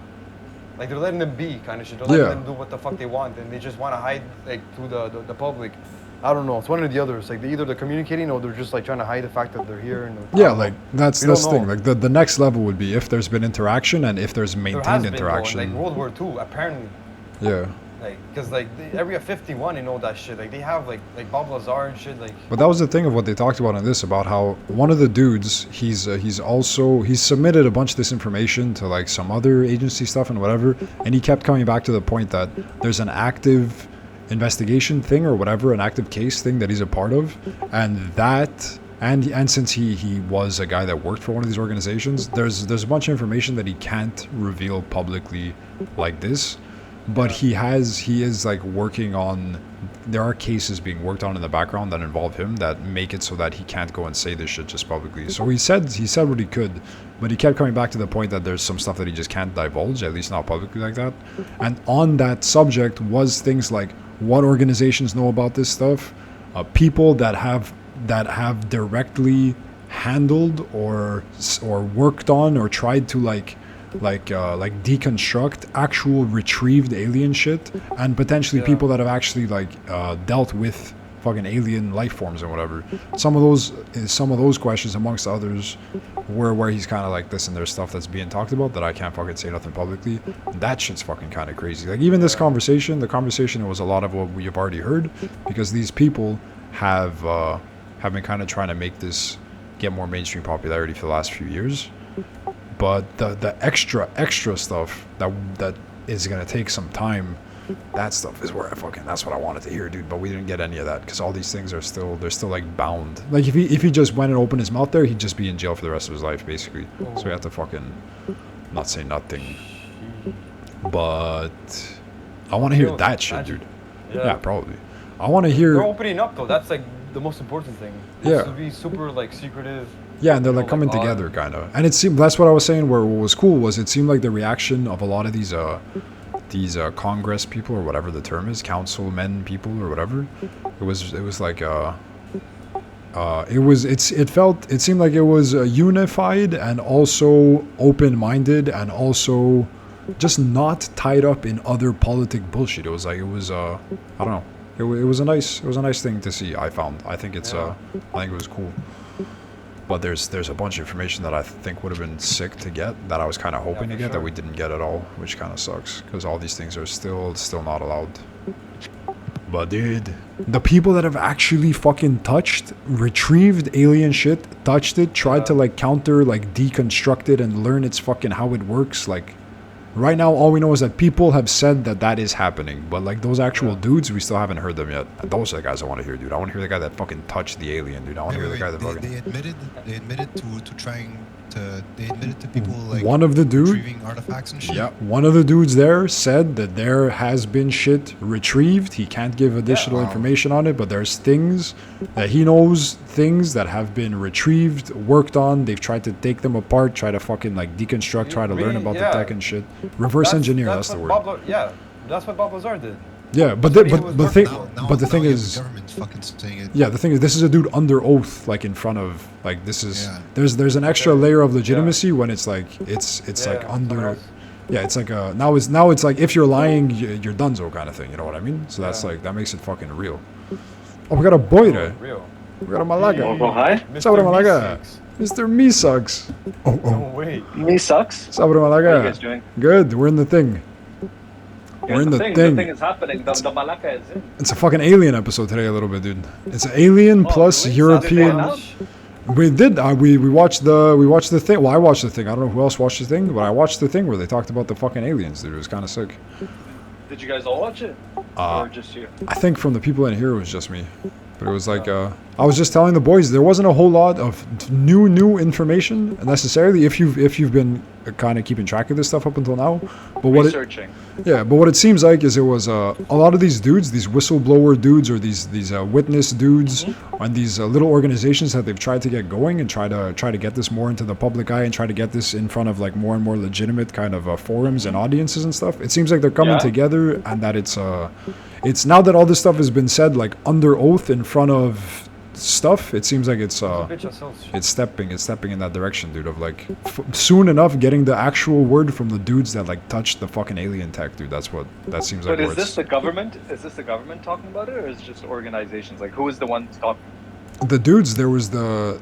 Like they're letting them be kind of shit. They're letting Yeah. them do what the fuck they want, and they just want to hide like to the public. I don't know. It's one or the other. It's like they're communicating or they're just like trying to hide the fact that they're here. And I Yeah, don't like know. that's We don't the thing. know. Like the next level would be if there's been interaction and if there's There has maintained been, though, interaction. like World War II, apparently. Yeah. Like, cause like Area 51, they know that shit. Like they have like Bob Lazar and shit. Like But that was the thing of what they talked about in this, about how one of the dudes, he's submitted a bunch of this information to like some other agency stuff and whatever, and he kept coming back to the point that there's an active investigation thing or whatever, an active case thing that he's a part of, and that. And since he was a guy that worked for one of these organizations, there's a bunch of information that he can't reveal publicly like this. But he is like working on, there are cases being worked on in the background that involve him that make it so that he can't go and say this shit just publicly. So he said what he could, but he kept coming back to the point that there's some stuff that he just can't divulge, at least not publicly like that. And on that subject was things like what organizations know about this stuff, people that have directly handled or worked on or tried to like deconstruct actual retrieved alien shit, and potentially people that have actually like dealt with fucking alien life forms and whatever. Some of those questions amongst others were where he's kind of like, listen, there's stuff that's being talked about that I can't fucking say nothing publicly. That shit's fucking kind of crazy. Like even this conversation, was a lot of what we have already heard, because these people have been kind of trying to make this get more mainstream popularity for the last few years. But the extra stuff that is gonna take some time, that stuff is where that's what I wanted to hear, dude. But we didn't get any of that because all these things they're still like bound. Like if he just went and opened his mouth there, he'd just be in jail for the rest of his life basically. So we have to fucking not say nothing. But I want to hear that shit, dude. Yeah, probably. I want to hear. they're opening up though. That's like the most important thing. Yeah. To be super like secretive. Yeah, and they're you like know, coming like, together, kind of. And it seemed, that's what I was saying. Where what was cool was it seemed like the reaction of a lot of these Congress people, or whatever the term is, councilmen people or whatever. It was like it seemed like it was unified and also open-minded and also just not tied up in other politic bullshit. It was I don't know. It was a nice thing to see. I think it was cool. But there's a bunch of information that I think would have been sick to get, that I was kind of hoping to for get, that sure. we didn't get at all, which kind of sucks, because all these things are still not allowed. But dude, the people that have actually fucking touched, retrieved alien shit, touched it, tried to like counter, like deconstruct it and learn its fucking how it works, like right now all we know is that people have said that that is happening, but like those actual dudes, we still haven't heard them yet. And those are the guys I want to hear, dude. I want to hear the guy that fucking touched the alien, dude. I want to hear the guy that fucking... They admitted to trying to, they admitted to people like one of the dude, retrieving artifacts and shit. yeah, one of the dudes there said that there has been shit retrieved. He can't give additional information on it, but there's things that he knows, things that have been retrieved, worked on. They've tried to take them apart, try to fucking like deconstruct, try to learn about the tech and shit. Reverse engineer, that's the word. That's what Bob Lazar did. Yeah, but That's what he was the thing, working Now, but the thing now you have is, the government fucking saying it. yeah, the thing is, this is a dude under oath, like in front of, like this is, Yeah. there's an extra layer of legitimacy when it's like it's like someone under, else. yeah, it's like now it's like if you're lying, you're donezo kind of thing. You know what I mean? So that's Yeah. like that makes it fucking real. Oh, we got a boyre. Real. We got a malaga. Oh, hi. Sabre Mr. malaga. Meeseeks. Mr. Me sucks. Oh, No oh. way. Me sucks. Sabre How are you malaga. guys doing? Good. We're in the thing. We're in the The thing. thing is happening. The Malacca is in. It's a fucking alien episode today, a little bit, dude. It's an alien Oh, plus really? European. Sounds We did. We watched the thing. Well, I watched the thing. I don't know who else watched the thing, but I watched the thing where they talked about the fucking aliens, dude. It was kind of sick. Did you guys all watch it? Or just you? I think from the people in here, it was just me. But it was like, I was just telling the boys, there wasn't a whole lot of new information necessarily if you've been kind of keeping track of this stuff up until now. But what it, Researching. yeah, but what it seems like is it was a lot of these dudes, these whistleblower dudes or these witness dudes, and these little organizations that they've tried to get going and try to get this more into the public eye and try to get this in front of like more and more legitimate kind of forums and audiences and stuff. It seems like they're coming Yeah. together, and that it's now that all this stuff has been said like under oath in front of stuff. It seems like it's Bitch, that sounds shit. it's stepping in that direction, dude, of like soon enough getting the actual word from the dudes that like touched the fucking alien tech, dude. That seems like But is where this it's the government? Is this the government talking about it, or is it just organizations? Like, who is the one talking? the dudes. There was the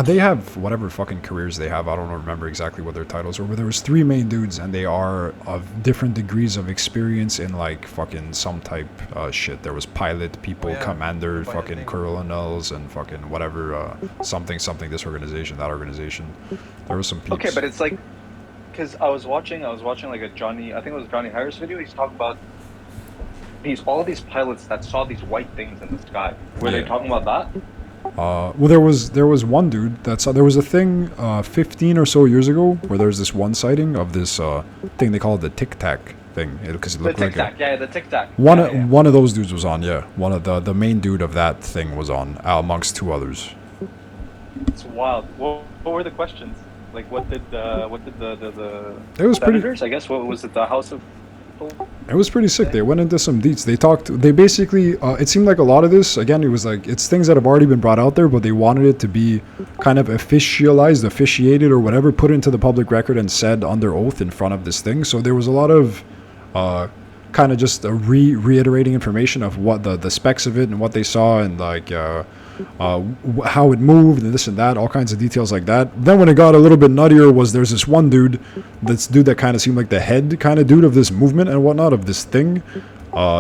they have whatever fucking careers they have. I don't remember exactly what their titles were, but there was three main dudes, and they are of different degrees of experience in like fucking some type shit. There was pilot people, yeah. commander, Pilot fucking thing. colonels, and fucking whatever something this organization, that organization. There was some peeps. Okay, but it's like, because I was watching like a Johnny, I think it was Johnny Harris video. He's talking about all these pilots that saw these white things in the sky. Were they Yeah. talking about that? Well, there was one dude that saw, there was a thing 15 or so years ago where there's this one sighting of this thing they call it the Tic Tac thing, because it The looked Tic like Tac, yeah, the Tic Tac. one Yeah. one of those dudes was on, yeah. One of the main dude of that thing was on, amongst two others. It's wild. What were the questions? Like, what did the It was pretty. senators? I guess what was it? The House of People? It was pretty sick. They went into some deets. They basically, it seemed like a lot of this, again, it was like, it's things that have already been brought out there, but they wanted it to be kind of officiated or whatever, put into the public record and said under oath in front of this thing. So there was a lot of kind of just reiterating information of what the specs of it and what they saw and like how it moved and this and that, all kinds of details like that. Then when it got a little bit nuttier was there's this one dude that kind of seemed like the head kind of dude of this movement and whatnot, of this thing,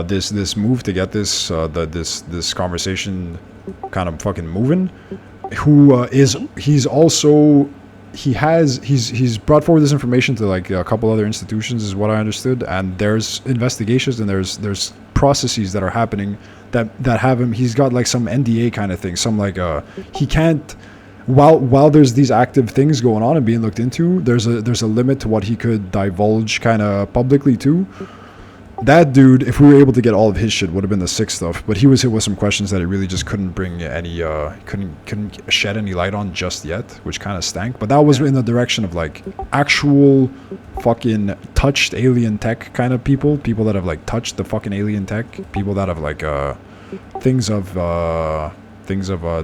this move to get this this conversation kind of fucking moving, who he's brought forward this information to like a couple other institutions is what I understood, and there's investigations and there's processes that are happening that have him, he's got like some NDA kind of thing, some like he can't, while there's these active things going on and being looked into, there's a limit to what he could divulge kind of publicly too. That dude, if we were able to get all of his shit, would have been the sick stuff. But he was hit with some questions that he really just couldn't bring any, couldn't shed any light on just yet, which kind of stank. But that was in the direction of like actual fucking touched alien tech kind of people that have like touched the fucking alien tech, people that have like things of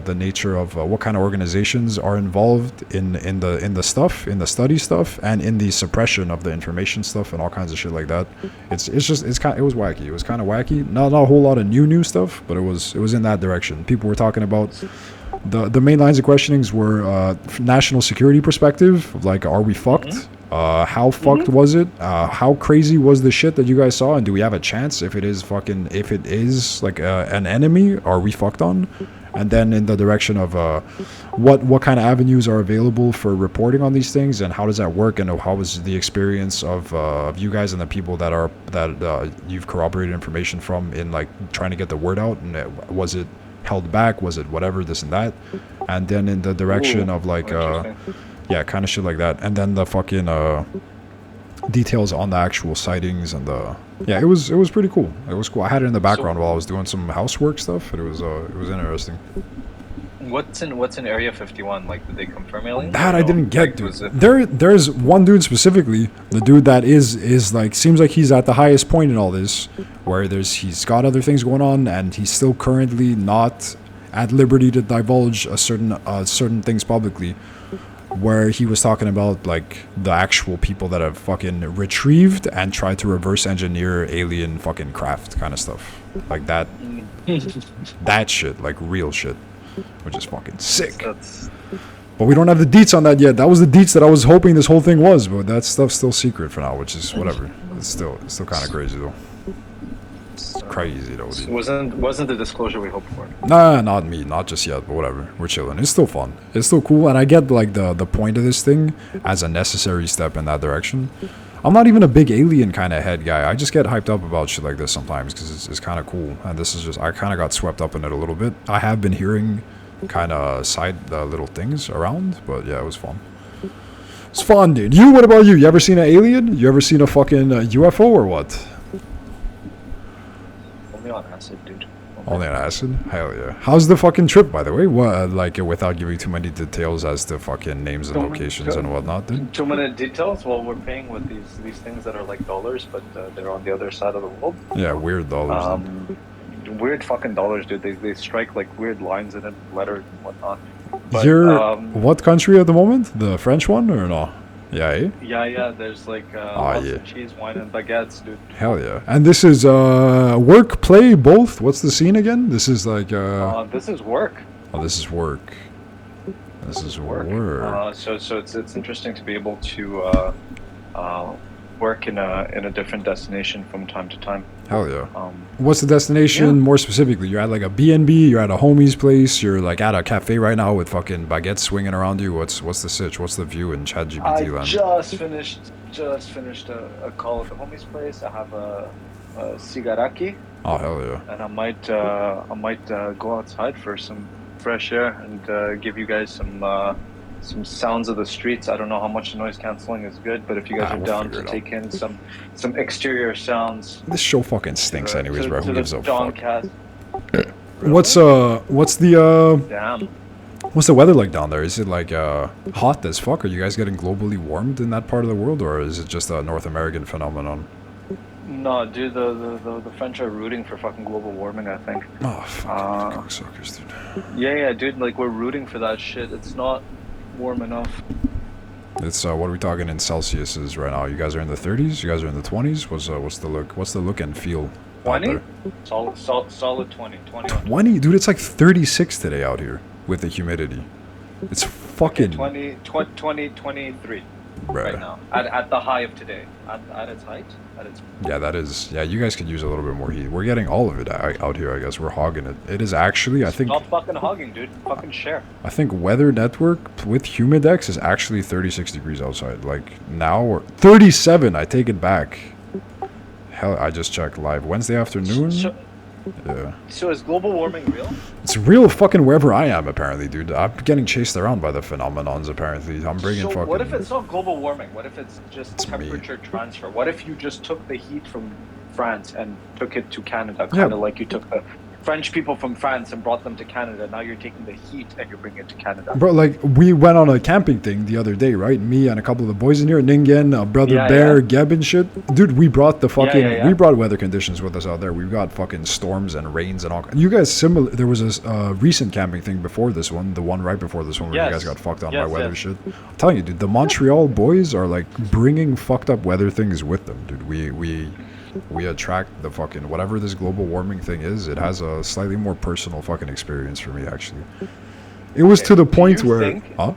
the nature of what kind of organizations are involved in the study stuff and in the suppression of the information stuff and all kinds of shit like that. It was wacky. It was kind of wacky. Not a whole lot of new stuff, but it was in that direction. People were talking about the main lines of questionings were national security perspective, like, are we fucked? How fucked was it? How crazy was the shit that you guys saw? And do we have a chance if it is like an enemy? Are we fucked on? And then in the direction of what kind of avenues are available for reporting on these things, and how does that work? And how was the experience of you guys and the people that you've corroborated information from in like trying to get the word out? And was it held back? Was it whatever, this and that? And then in the direction of like yeah, kind of shit like that. And then the fucking details on the actual sightings and yeah, it was pretty cool. It was cool. I had it in the background while I was doing some housework stuff, and it was interesting. What's in Area 51? Like, did they confirm aliens? That I didn't get, like, dude. There's one dude specifically, the dude that is like, seems like he's at the highest point in all this, where he's got other things going on, and he's still currently not at liberty to divulge certain things publicly. Where he was talking about like the actual people that have fucking retrieved and tried to reverse engineer alien fucking craft kind of stuff, like that shit, like real shit, which is fucking sick. But we don't have the deets on that yet. That was the deets that I was hoping this whole thing was, but that stuff's still secret for now, which is whatever. It's still kind of crazy though. It's crazy though, dude. Wasn't the disclosure we hoped for? Nah, not me, not just yet, but whatever. We're chilling. It's still fun. It's still cool, and I get like the point of this thing as a necessary step in that direction. I'm not even a big alien kind of head guy. I just get hyped up about shit like this sometimes because it's kind of cool, and this is just, I kind of got swept up in it a little bit. I have been hearing kind of side little things around, but yeah, it was fun. It's fun, dude. What about you? You ever seen an alien? You ever seen a fucking UFO or what? Only on acid, dude. Only on acid? Hell yeah. How's the fucking trip, by the way? What, like, without giving too many details as to fucking names and locations and whatnot, dude? Too many details? Well, we're paying with these things that are like dollars, but they're on the other side of the world. Yeah, weird dollars. Weird fucking dollars, dude. They strike like weird lines in it, letters and whatnot. But, You're what country at the moment? The French one or no? Yeah, eh? Yeah. There's like lots of cheese, wine, and baguettes, dude. Hell yeah. And this is work, play, both? What's the scene again? This is like this is work. Oh, this is work. This is work. So it's interesting to be able to work in a different destination from time to time. Hell yeah. What's the destination more specifically? You're at like a B&B, you're at a homie's place, you're like at a cafe right now with fucking baguettes swinging around you. What's the sitch? What's the view in ChatGPT land? I just finished a call at the homie's place. I have a cigaraki. Oh hell yeah. And I might go outside for some fresh air and give you guys some sounds of the streets. I don't know how much noise cancelling is good, but if you guys are down to take in some exterior sounds. This show fucking stinks anyways, bro. Who gives a fuck? Dongcast. What's the weather like down there? Is it like hot as fuck? Are you guys getting globally warmed in that part of the world, or is it just a North American phenomenon? No, dude, the French are rooting for fucking global warming, I think. Oh, fucking cocksuckers, dude. Yeah, dude, like we're rooting for that shit. It's not warm enough. It's what are we talking in Celsius right now? You guys are in the 30s? You guys are in the 20s? What's the look? What's the look and feel? 20? Solid 20. 20? Dude, it's like 36 today out here with the humidity. It's fucking 23 bruh. right now. At the high of today. At its height? Yeah, that is. Yeah, you guys could use a little bit more heat. We're getting all of it out here, I guess. We're hogging it. It is actually, I think... Stop fucking hogging, dude. Fucking share. I think Weather Network with Humidex is actually 36 degrees outside. Like, now, or 37, I take it back. Hell, I just checked live. Wednesday afternoon? Yeah. So is global warming real? It's real fucking wherever I am, apparently, dude. I'm getting chased around by the phenomenons, apparently. I'm bringing fucking... what if it's not global warming? What if it's just temperature transfer? What if you just took the heat from France and took it to Canada? Kind of like you took the French people from France and brought them to Canada. Now you're taking the heat and you're bringing it to Canada. Bro, like, we went on a camping thing the other day, right? Me and a couple of the boys in here, Ningen, Brother Bear, Geb and shit. Dude, we brought the fucking... We brought weather conditions with us out there. We've got fucking storms and rains and all... You guys similar... There was a recent camping thing before this one, the one right before this one where you guys got fucked on by weather shit. I'm telling you, dude, the Montreal boys are, like, bringing fucked up weather things with them, dude. We attract the fucking whatever this global warming thing is. It has a slightly more personal fucking experience for me, actually. It was Okay, to the do point you where. think- Huh?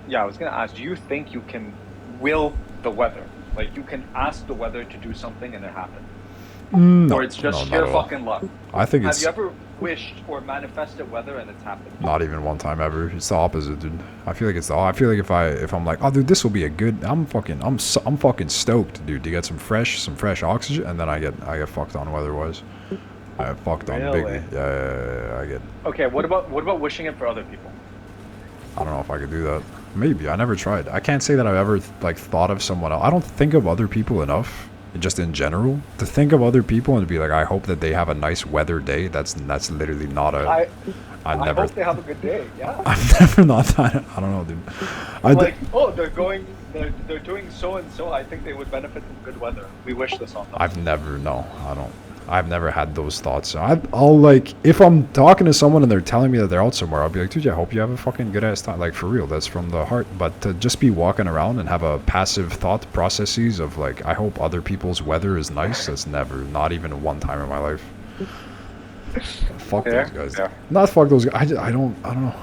Yeah, I was gonna ask. Do you think you can will the weather? Like you can ask the weather to do something and it happens, No, or it's just no, not sheer at all. fucking luck? I think Have it's you ever wished or manifested weather and it's happened? not even one time ever. It's the opposite, dude. I feel like it's the. I feel like if I'm like, oh, dude, this will be a good. I'm fucking stoked, dude, to get some fresh oxygen, and then I get fucked on weather-wise. I get fucked on Really? bigly. Yeah, I get. Okay, what about wishing it for other people? I don't know if I could do that. Maybe. I never tried. I can't say that I've ever like thought of someone else. I don't think of other people enough, just in general, to think of other people and be like, I hope that they have a nice weather day. That's literally not a. I never. hope they have a good day. Yeah. I've never not that. I don't know, dude. Like, oh, they're doing so and so. I think they would benefit from good weather. We wish this on them. I've never. No, I don't. I've never had those thoughts. I'll like, if I'm talking to someone and they're telling me that they're out somewhere, I'll be like, dude, I hope you have a fucking good ass time. Like, for real, that's from the heart. But to just be walking around and have a passive thought processes of like, I hope other people's weather is nice, that's never, not even one time in my life. Fuck Fair, those guys. fair. Not fuck those guys. I don't know.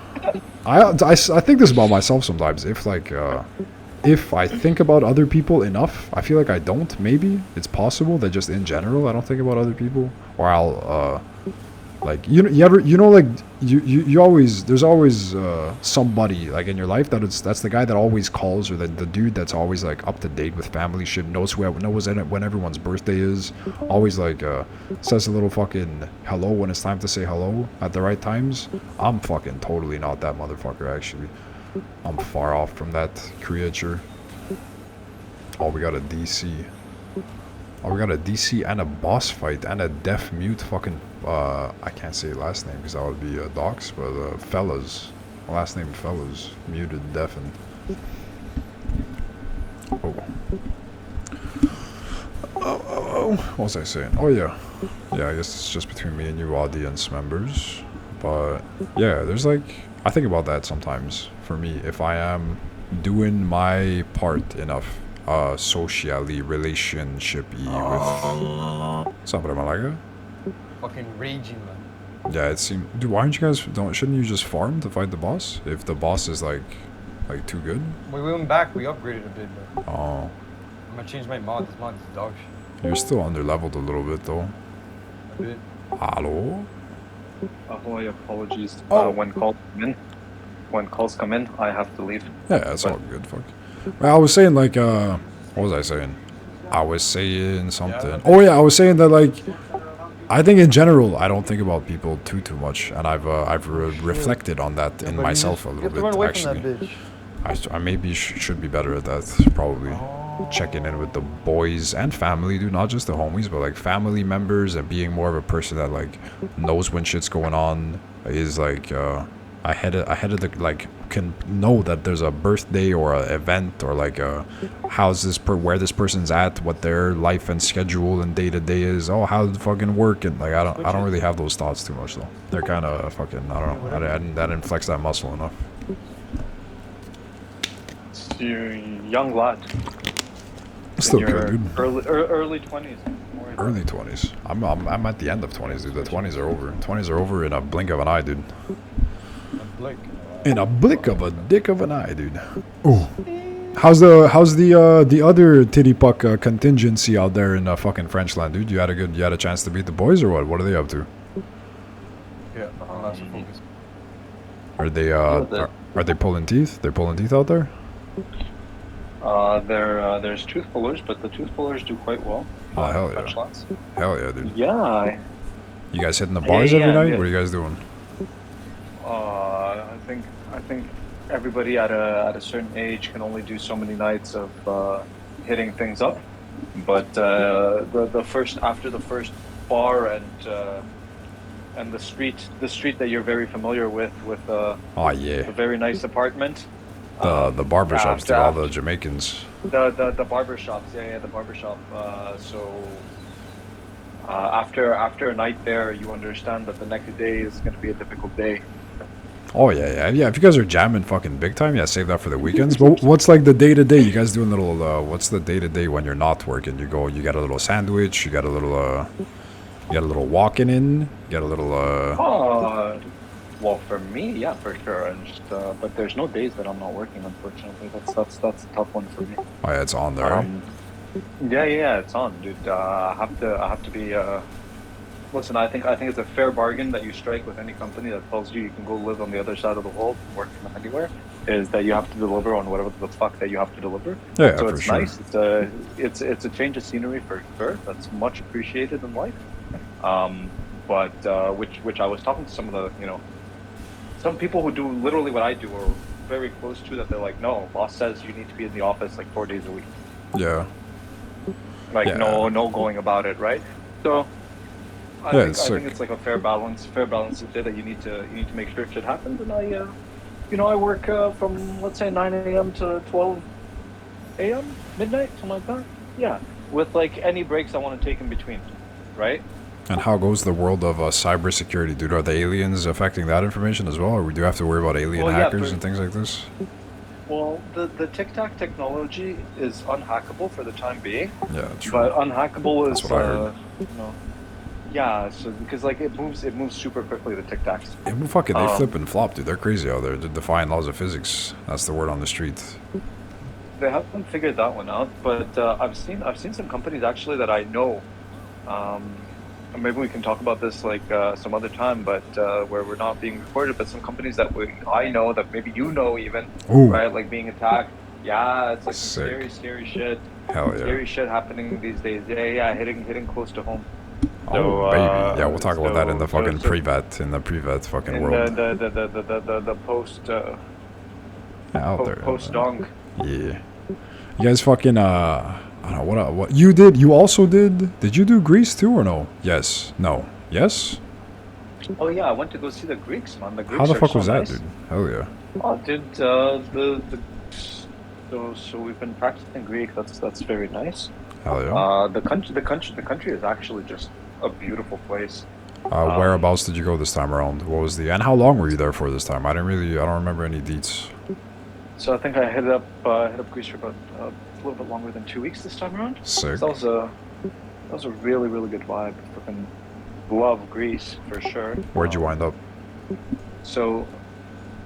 I think this about myself sometimes. If I think about other people enough, I feel like I don't. Maybe it's possible that just in general I don't think about other people, or I'll like you always there's always somebody like in your life that's the guy that always calls, or the dude that's always like up to date with family shit, knows when everyone's birthday is, always like says a little fucking hello when it's time to say hello at the right times. I'm fucking totally not that motherfucker, actually. I'm far off from that creature. Oh, we got a DC. Oh, we got a DC and a boss fight and a deaf mute fucking. I can't say last name because that would be Docs, but Fellas. Last name Fellas. Muted, deafened. Oh. What was I saying? Oh, yeah. Yeah, I guess it's just between me and you audience members. But yeah, there's like. I think about that sometimes. For me, if I am doing my part enough, socially, relationshipy with. What's up, Malaga? Fucking raging, man. Yeah, it seems. Dude, why aren't you guys? Shouldn't you just farm to fight the boss? If the boss is like too good. We went back. We upgraded a bit, but Oh, I'm gonna change my mod. This mod is dog shit. you're still under leveled a little bit though. A bit. Hello. Ahoy, apologies. Oh. When calls come in, I have to leave. Yeah, that's all good. Fuck. Well, I was saying like what was I saying? I was saying something. Oh yeah, I was saying that like. I think in general, I don't think about people too much, and I've reflected on that in myself a little bit, actually. I maybe should be better at that, probably. Checking in with the boys and family, dude, not just the homies, but like family members, and being more of a person that like knows when shit's going on, is like ahead of the, like, can know that there's a birthday or an event, or like where this person's at, what their life and schedule and day to day is. Oh, how the fucking work, and like I don't really have those thoughts too much though. They're kind of fucking, I don't know. I didn't flex that muscle enough. You're a young lad. Still in good, your dude. early 20s. Early 20s. I'm at the end of 20s, dude. The 20s are over. 20s are over in a blink of an eye, dude. In a blink of a dick of an eye, dude. Ooh. How's the other titty puck contingency out there in fucking Frenchland, dude? You had a chance to beat the boys, or what? What are they up to? Yeah, I'm not so focused. Are they pulling teeth? They're pulling teeth out there? There's tooth pullers, but the tooth pullers do quite well. Oh, hell yeah. French lads. Hell yeah, dude. Yeah. You guys hitting the bars every night? Yeah. What are you guys doing? I think everybody at a certain age can only do so many nights of hitting things up. But after the first bar and the street that you're very familiar with Oh yeah. a very nice apartment. The barbershops to all the Jamaicans. The barbershops, yeah, the barbershop. So after a night there, you understand that the next day is going to be a difficult day. Oh yeah. If you guys are jamming fucking big time, yeah, save that for the weekends. But what's like the day to day? You guys doing little? What's the day to day when you're not working? You got a little sandwich. You got a little walking in. You got a little. Well, for me, yeah, for sure. And just, but there's no days that I'm not working. Unfortunately, that's a tough one for me. Oh yeah, it's on there. Right? Yeah, it's on, dude. I have to be. Listen, I think it's a fair bargain that you strike with any company that tells you can go live on the other side of the world and work from anywhere. Is that you have to deliver on whatever the fuck that you have to deliver. Yeah, so for it's sure. nice. It's a change of scenery for sure. That's much appreciated in life. But which I was talking to some of the some people who do literally what I do or very close to that. They're like, no, boss says you need to be in the office like 4 days a week. Yeah. Like Yeah. no going about it, right? So I think it's like a fair balance to say that you need to make sure shit happens. And I work from let's say 9 a.m. to 12 a.m. midnight, something like that. Yeah, with like any breaks I want to take in between, right? And how goes the world of cybersecurity, dude? Are the aliens affecting that information as well, or we do have to worry about alien hackers and things like this? Well, the Tic Tac technology is unhackable for the time being. Yeah, true. But unhackable is, That's what I heard. Yeah, so because like it moves super quickly. The Tic Tacs. Yeah, but fuck it, they flip and flop, dude. They're crazy out there. They're defying laws of physics. That's the word on the street. They haven't figured that one out, but I've seen some companies actually that I know. Maybe we can talk about this like some other time, but where we're not being recorded. But some companies that I know that maybe you know even, Ooh. right? Like being attacked. Yeah, it's like some Sick. scary shit. Hell yeah. Scary shit happening these days. Yeah, hitting close to home. Oh, So, baby. Yeah, we'll talk about that in the fucking pre-vet, in the pre-vet fucking in world. the post Out there. post donk. Yeah. You guys fucking, I don't know, what you did? You also did? Did you do Greece too or no? Yes. No. Yes? Oh yeah, I went to go see the Greeks, man. The Greeks How the are fuck so was that, nice. dude? Hell yeah. Oh, dude, so we've been practicing Greek. That's very nice. Hell yeah. The country is actually just a beautiful place. Whereabouts did you go this time around? What was and how long were you there for this time? I don't remember any deets. So I think I hit up Greece for about a little bit longer than 2 weeks this time around. Sick. So that was a really good vibe. Fucking love Greece for sure. Where'd you wind up? So,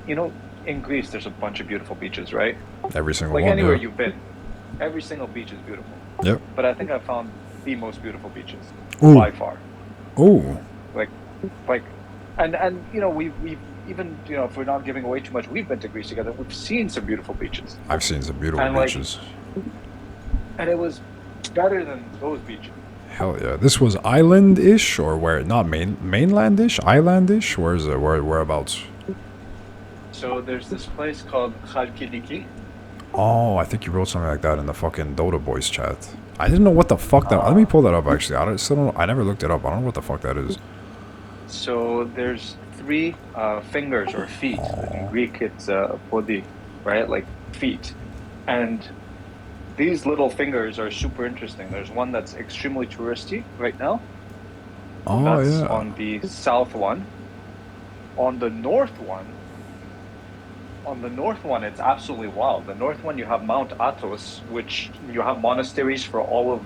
in Greece there's a bunch of beautiful beaches, right? Every single Like one. anywhere Yeah. you've been, every single beach is beautiful. Yep. But I think I found the most beautiful beaches Ooh. by far. Ooh. Like, and we've even if we're not giving away too much, we've been to Greece together. We've seen some beautiful beaches, I've seen some beautiful And, like, beaches. and it was better than those beaches. Hell yeah. This was island-ish or where? Not mainland-ish? Island-ish? Where is it? Whereabouts? So there's this place called Khalkidiki. Oh, I think you wrote something like that in the fucking Dota Boys chat. I didn't know what the fuck that. Let me pull that up. Actually, I never looked it up. I don't know what the fuck that is. So there's 3 fingers or feet. In Greek, it's podi, right? Like feet. And these little fingers are super interesting. There's one that's extremely touristy right now. Oh That's yeah. on the south one. On the north one, it's absolutely wild. The north one, you have Mount Athos, which you have monasteries for all of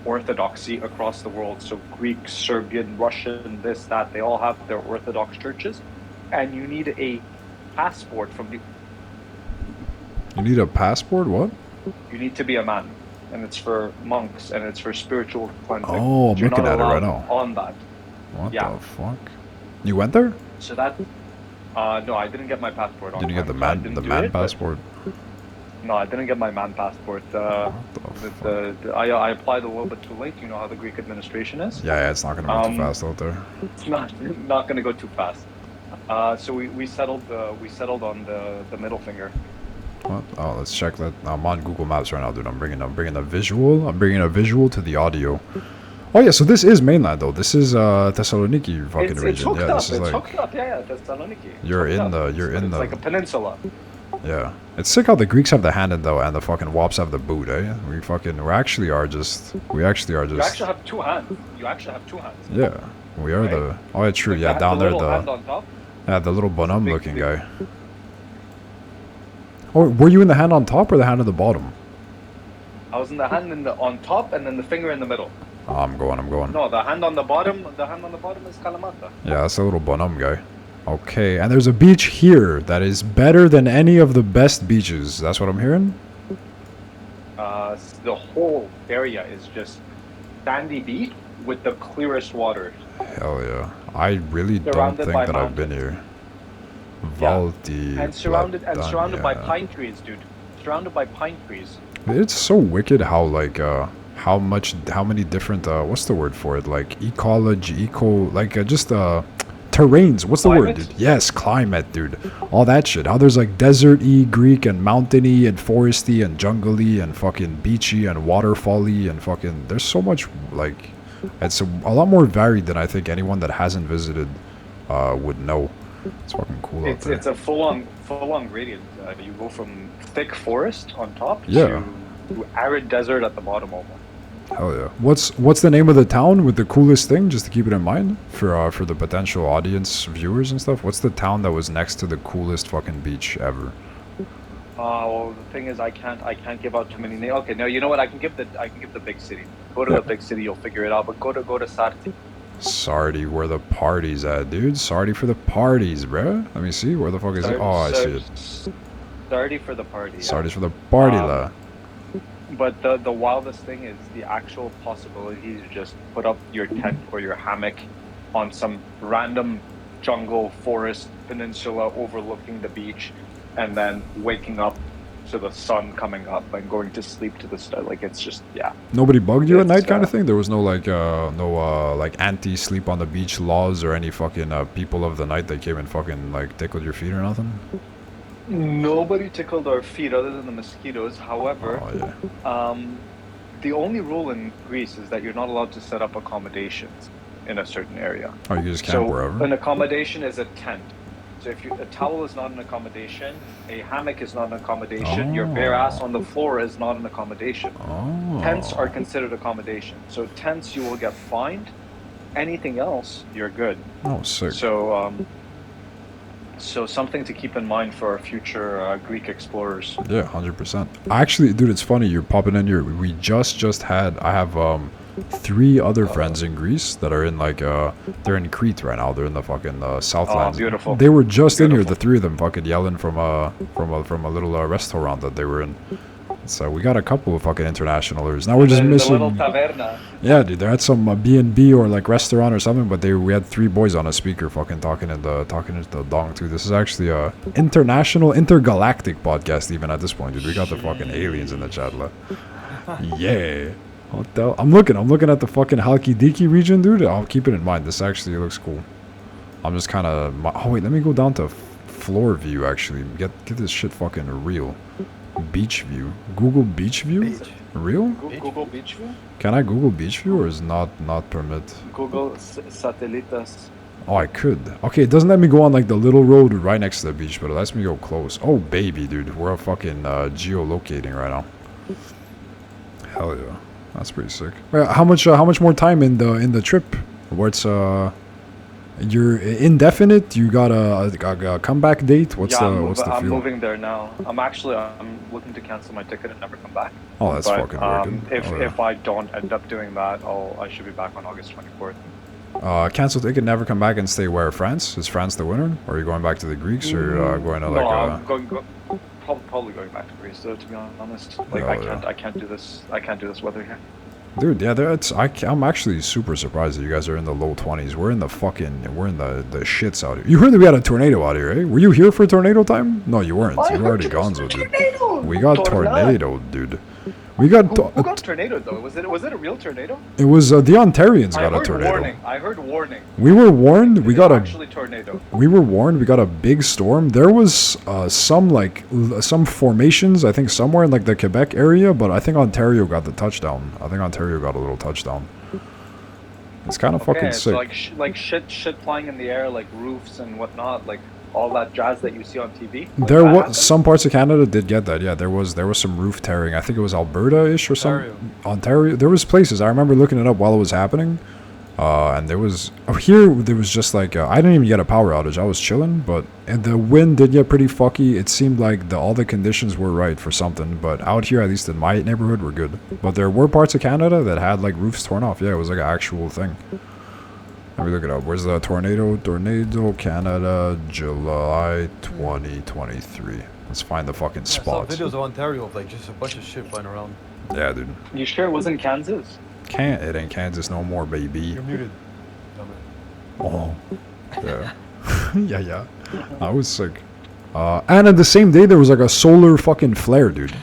Orthodoxy across the world. So Greek, Serbian, Russian, this, that, they all have their Orthodox churches. And you need a passport from the... You need a passport? What? You need to be a man. And it's for monks, and it's for spiritual cleansing. Oh, I'm You're looking not at it right allowed now. on that. What Yeah. the fuck? You went there? So that... no, I didn't get my passport on Did you get time, the so I man didn't do man it, but- passport? No, I didn't get my man passport. I applied a little bit too late. You know how the Greek administration is. Yeah, it's not gonna move too fast out there. It's not going to go too fast. So we settled on the middle finger. What? Oh, let's check that. I'm on Google Maps right now, dude. I'm bringing a visual. I'm bringing a visual to the audio. Oh yeah, so this is mainland though. This is Thessaloniki fucking It's region. hooked Yeah, up. this is It's like hooked up. Yeah, Thessaloniki. You're in the- It's like a peninsula. yeah. It's sick how the Greeks have the hand and the fucking Wops have the boot, eh? We actually are just. You actually have 2 hands. Yeah, we are Right? the. Oh yeah, true. Like Yeah, down there little hand the. on top. Yeah, the little bonum big- looking big- guy. Oh, were you in the hand on top or the hand at the bottom? I was in the hand on top, and then the finger in the middle. Oh, I'm going. No, the hand on the bottom. The hand on the bottom is Kalamata. Yeah, that's a little bonum guy. Okay, and there's a beach here that is better than any of the best beaches. That's what I'm hearing? The whole area is just sandy beach with the clearest water. Hell yeah. I really don't Surrounded think by that I've been here. Valti. And surrounded by Platania. pine trees, dude. Surrounded by pine trees. It's so wicked how like how many different what's the word for it, like ecology, terrains, what's the word, Climate? dude? Yes, climate, dude, all that shit, how there's like desert-y Greek and mountainy and foresty and jungly and fucking beachy and waterfally and fucking, there's so much, like, it's a lot more varied than I think anyone that hasn't visited would know. It's fucking cool out there. It's a full-on gradient. You go from thick forest on top Yeah. to arid desert at the bottom almost. Hell yeah. What's the name of the town with the coolest thing, just to keep it in mind for the potential audience viewers and stuff? What's the town that was next to the coolest fucking beach ever? Well, the thing is, I can't give out too many names. Okay, no, you know what? I can give the big city. Go to the big city, you'll figure it out. But go to Sarti. Sardi, where the party's at, dude. Sardi for the parties, bruh. Let me see. Where the fuck is it? Oh, I see it. Sardi for the party. Yeah. Sardi's for the party, la. But the wildest thing is the actual possibility to just put up your tent or your hammock on some random jungle, forest, peninsula overlooking the beach, and then waking up to the sun coming up and going to sleep to the star. Like, it's just, yeah. Nobody bugged you at It's, night, kind of thing. There was no like anti-sleep on the beach laws or any fucking people of the night that came and fucking like tickled your feet or nothing. Nobody tickled our feet other than the mosquitoes. However, Oh yeah. the only rule in Greece is that you're not allowed to set up accommodations in a certain area. Oh, you can just camp So wherever. an accommodation is a tent. So if a towel is not an accommodation, a hammock is not an accommodation, your bare ass on the floor is not an accommodation. Oh. Tents are considered accommodation. So tents you will get fined. Anything else, you're good. Oh, sick. So something to keep in mind for our future Greek explorers. Yeah, 100%. Actually, dude, it's funny you're popping in here. We just had. I have 3 other friends in Greece that are in like they're in Crete right now. They're in the fucking Southlands. Beautiful. They were just in here, the 3 of them, fucking yelling from a little restaurant that they were in. So we got a couple of fucking internationalers. Now we're just The missing. little taverna. Yeah, dude, they had some B&B or like restaurant or something, but we had 3 boys on a speaker fucking talking into the dong too. This is actually a international, intergalactic podcast even at this point, dude. We got the fucking aliens in the chat. Yeah. Hotel. I'm looking at the fucking Halkidiki region, dude. I'll keep it in mind. This actually looks cool. I'm just kind of. Oh wait, let me go down to floor view. Actually, get this shit fucking real. Beach view. Google beach view. Beach. Real? Google Beach View? Can I Google beach view or is not permit? Google Satellitas. Oh, I could. Okay, it doesn't let me go on like the little road right next to the beach, but it lets me go close. Oh baby, dude, we're fucking geolocating right now. Hell yeah, that's pretty sick. Wait, how much more time in the trip? What's you're indefinite? You got a comeback date? What's the I'm feel? moving there now. I'm looking to cancel my ticket and never come back. Oh, that's But, fucking wicked. If I don't end up doing that, I should be back on August 24th. Cancel ticket, never come back, and stay where? France? Is France the winner? Or are you going back to the Greeks, or going to like? No, I'm probably going back to Greece. Though, to be honest, like I can't do this. I can't do this weather here. Dude, yeah, I'm actually super surprised that you guys are in the low 20s. We're in the shits out here. You heard that we had a tornado out here, eh? Were you here for tornado time? No, you weren't. You were already gonzo, dude. We got tornado, dude. We got. Who got tornado though? Was it a real tornado? It was the Ontarians got a tornado. Warning. I heard warning. We were warned. We got actually tornado. We were warned. We got a big storm. There was some formations. I think somewhere in like the Quebec area, but I think Ontario got the touchdown. I think Ontario got a little touchdown. It's kind of fucking sick. So like shit flying in the air, like roofs and whatnot, like all that jazz that you see on TV. Like there was some parts of Canada did get that. Yeah, there was some roof tearing. I think it was Alberta-ish or something. Ontario. There was places. I remember looking it up while it was happening. And there was here. There was just like I didn't even get a power outage. I was chilling, but and the wind did get pretty fucky. It seemed like all the conditions were right for something. But out here, at least in my neighborhood, we're good. But there were parts of Canada that had like roofs torn off. Yeah, it was like an actual thing. Let me look it up. Where's the tornado? Tornado, Canada, July 2023. Let's find the fucking I saw spots. videos of Ontario of like just a bunch of shit flying around. Yeah, dude. You sure it wasn't Kansas? It ain't Kansas no more, baby. You're muted. Oh, yeah. yeah. I was sick. And at the same day, there was like a solar fucking flare, dude.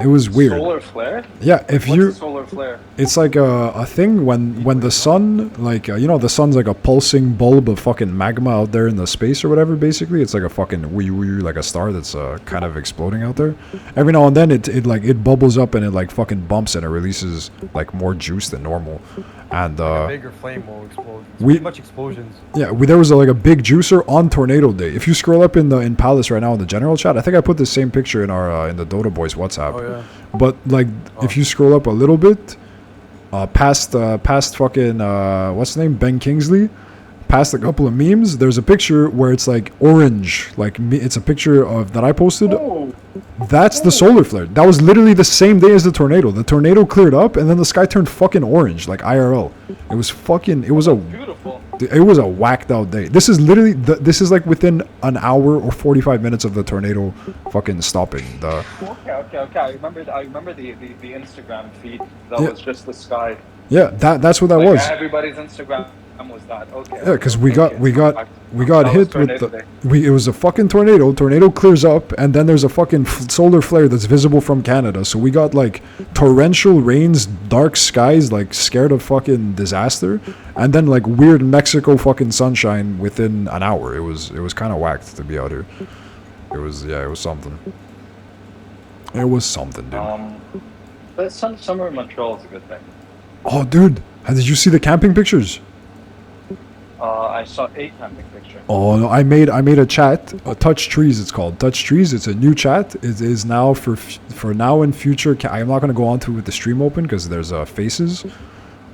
It was weird. Solar flare? Yeah, if What's you, a solar flare? it's like a thing when the sun, like you know, the sun's like a pulsing bulb of fucking magma out there in the space or whatever. Basically, it's like a fucking wee like a star that's kind of exploding out there. Every now and then, it bubbles up and it like fucking bumps and it releases like more juice than normal. And A bigger flame will explode. It's we- pretty much explosions. yeah, there was like a big juicer on Tornado Day. If you scroll up in Palace right now in the general chat, I think I put the same picture in our in the Dota Boys WhatsApp. Oh yeah. But like, if you scroll up a little bit, past fucking what's the name, Ben Kingsley, past a couple of memes, there's a picture where it's like orange, like it's a picture of that I posted. That's the solar flare. That was literally the same day as the tornado. The tornado cleared up and then the sky turned fucking orange, like IRL. It was fucking. It was a. Beautiful. It was a whacked out day. This is literally. This is like within an hour or 45 minutes of the tornado fucking stopping. Okay. I remember the Instagram feed. That Yeah. was just the sky. Yeah, that's what that Like, was. Everybody's Instagram was that. Okay. Yeah, because okay, we got That was hit with tornado the. day. It was a fucking tornado. Tornado clears up, and then there's a fucking solar flare that's visible from Canada. So we got like torrential rains, dark skies, like scared of fucking disaster, and then like weird Mexico fucking sunshine within an hour. It was kind of whacked to be out here. It was something. It was something, dude. But summer in Montreal is a good thing. Oh, dude, did you see the camping pictures? I saw 8 camping picture. Oh no! I made a chat. Touch Trees. It's called Touch Trees. It's a new chat. It is now for now and future. I'm not gonna go on to it with the stream open because there's faces.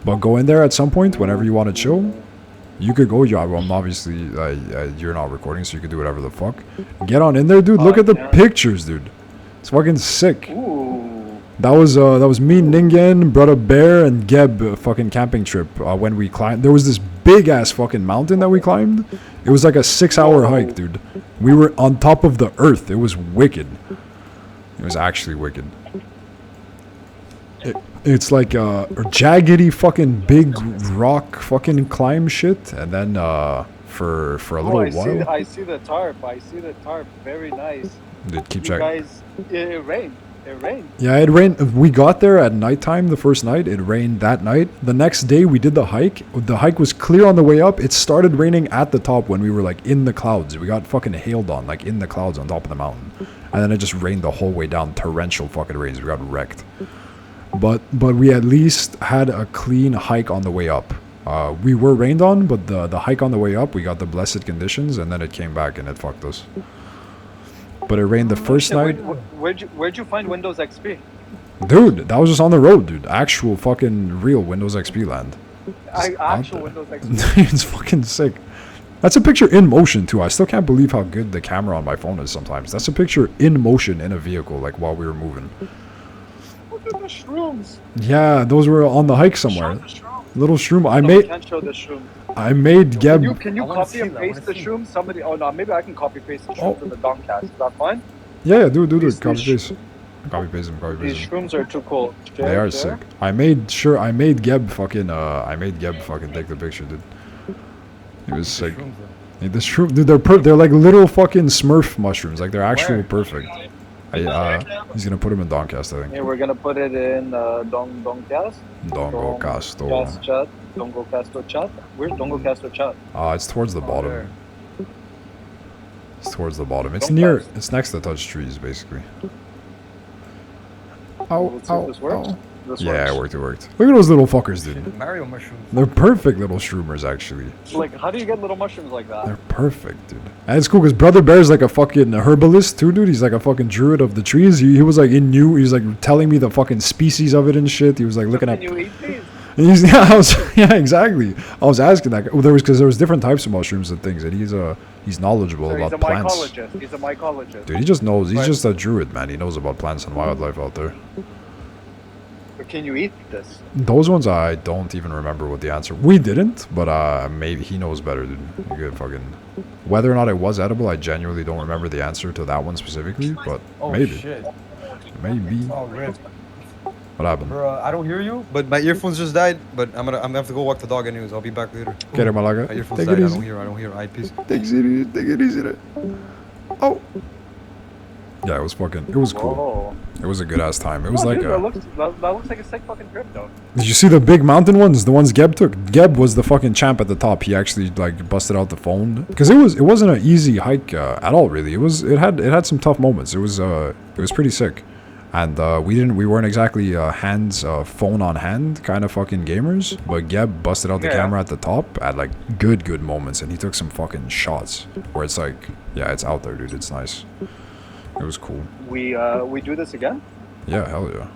But go in there at some point whenever you want to chill. You could go. I'm obviously you're not recording, so you could do whatever the fuck. Get on in there, dude. Look at the pictures, dude. It's fucking sick. Ooh. That was me, Ningen, Brother Bear, and Geb fucking camping trip when we climbed. There was this big ass fucking mountain that we climbed. It was like a 6-hour hike, dude. We were on top of the earth. It was wicked. It was actually wicked. It's like a jaggedy fucking big rock fucking climb shit, and then for a little while. I see the tarp. Very nice. Dude, keep You checking. guys, it rained. Yeah, it rained. We got there at nighttime the first night. It rained that night. The next day we did the hike. The hike was clear on the way up. It started raining at the top when we were like in the clouds. We got fucking hailed on, like in the clouds on top of the mountain. And then it just rained the whole way down. Torrential fucking rains. We got wrecked. But we at least had a clean hike on the way up. We were rained on, but the hike on the way up, we got the blessed conditions, and then it came back and it fucked us. But it rained the first night. Where'd you find Windows XP? Dude, that was just on the road, dude. Actual fucking real Windows XP land. Actual Windows XP. It's fucking sick. That's a picture in motion too. I still can't believe how good the camera on my phone is sometimes. That's a picture in motion in a vehicle, like while we were moving. Look at the shrooms. Yeah, those were on the hike somewhere. Show the shrooms. Little shroom. No, can't show the shrooms. I made Geb. Can you I wanna copy see and that, I paste the wanna see. shrooms? Somebody. Oh no, maybe I can copy paste the shrooms in the Dongcast. Is that fine? Yeah, do it. Copy These paste. Copy paste them. These shrooms are too cool. They are sick. I made Geb fucking take the picture, dude. He was sick. Yeah, the shroom, dude, they're like little fucking Smurf mushrooms. Like they're actually perfect. He's gonna put them in Dongcast, I think. Yeah, we're gonna put it in Dongcast. Dongcast. Dongcast chat. Dongcast chat. Where's Dongcast chat? It's towards the bottom. there. It's towards the bottom. It's Dongcast. It's next to Touch Trees, basically. Let's see if this works. This Yeah, works. it worked. Look at those little fuckers, dude. Mario mushrooms. They're perfect little shroomers, actually. Like, how do you get little mushrooms like that? They're perfect, dude. And it's cool because Brother Bear's like a fucking herbalist too, dude. He's like a fucking druid of the trees. He was like he was like telling me the fucking species of it and shit. He was like looking at. Can you eat these? Yeah, exactly. I was asking that. Well, there was different types of mushrooms and things, and he's knowledgeable So he's about a plants. mycologist. He's a mycologist. Dude, he just knows. He's Right. just a druid, man. He knows about plants and wildlife out there. Can you eat this? Those ones I don't even remember what the answer. We didn't, but maybe he knows better, dude. You could fucking whether or not it was edible, I genuinely don't remember the answer to that one specifically, but Oh maybe. shit. Maybe. Oh rip. What happened? Bro, I don't hear you, but my earphones just died. But I'm gonna have to go walk the dog anyways. I'll be back later. Get it, Malaga. My earphones Take died. it I easy. don't hear. Alright, peace. Take it easy. Take it easy. There. Oh. Yeah, it was fucking. It was cool. Whoa. It was a good ass time. It was like dude, a. that looks like a sick fucking trip, though. Did you see the big mountain ones? The ones Geb took. Geb was the fucking champ at the top. He actually like busted out the phone because it wasn't an easy hike at all. Really, it had some tough moments. It was pretty sick, and we weren't exactly phone on hand kind of fucking gamers. But Geb busted out the camera at the top at like good moments, and he took some fucking shots where it's like, yeah, it's out there, dude. It's nice. It was cool. We do this again? Yeah, hell yeah.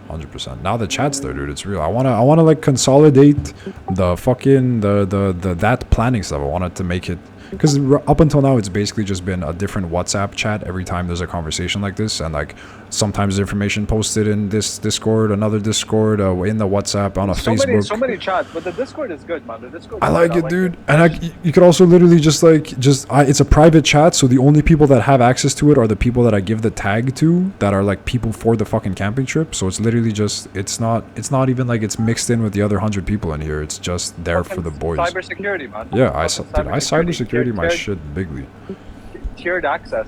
100%. Now the chat's there, dude. It's real. I wanna like consolidate the fucking that planning stuff. I wanted to make it because up until now it's basically just been a different WhatsApp chat every time there's a conversation like this, and like sometimes information posted in this Discord, another Discord, in the WhatsApp, on a Facebook. So many chats, but the Discord is good, man. The Discord. I like it, dude. And you could also literally just it's a private chat, so the only people that have access to it are the people that I give the tag to, that are like people for the fucking camping trip. So it's literally just it's not even like it's mixed in with the other 100 people in here. It's just there for the boys. Cybersecurity, man. Yeah, I cybersecurity my shit bigly. Tiered access.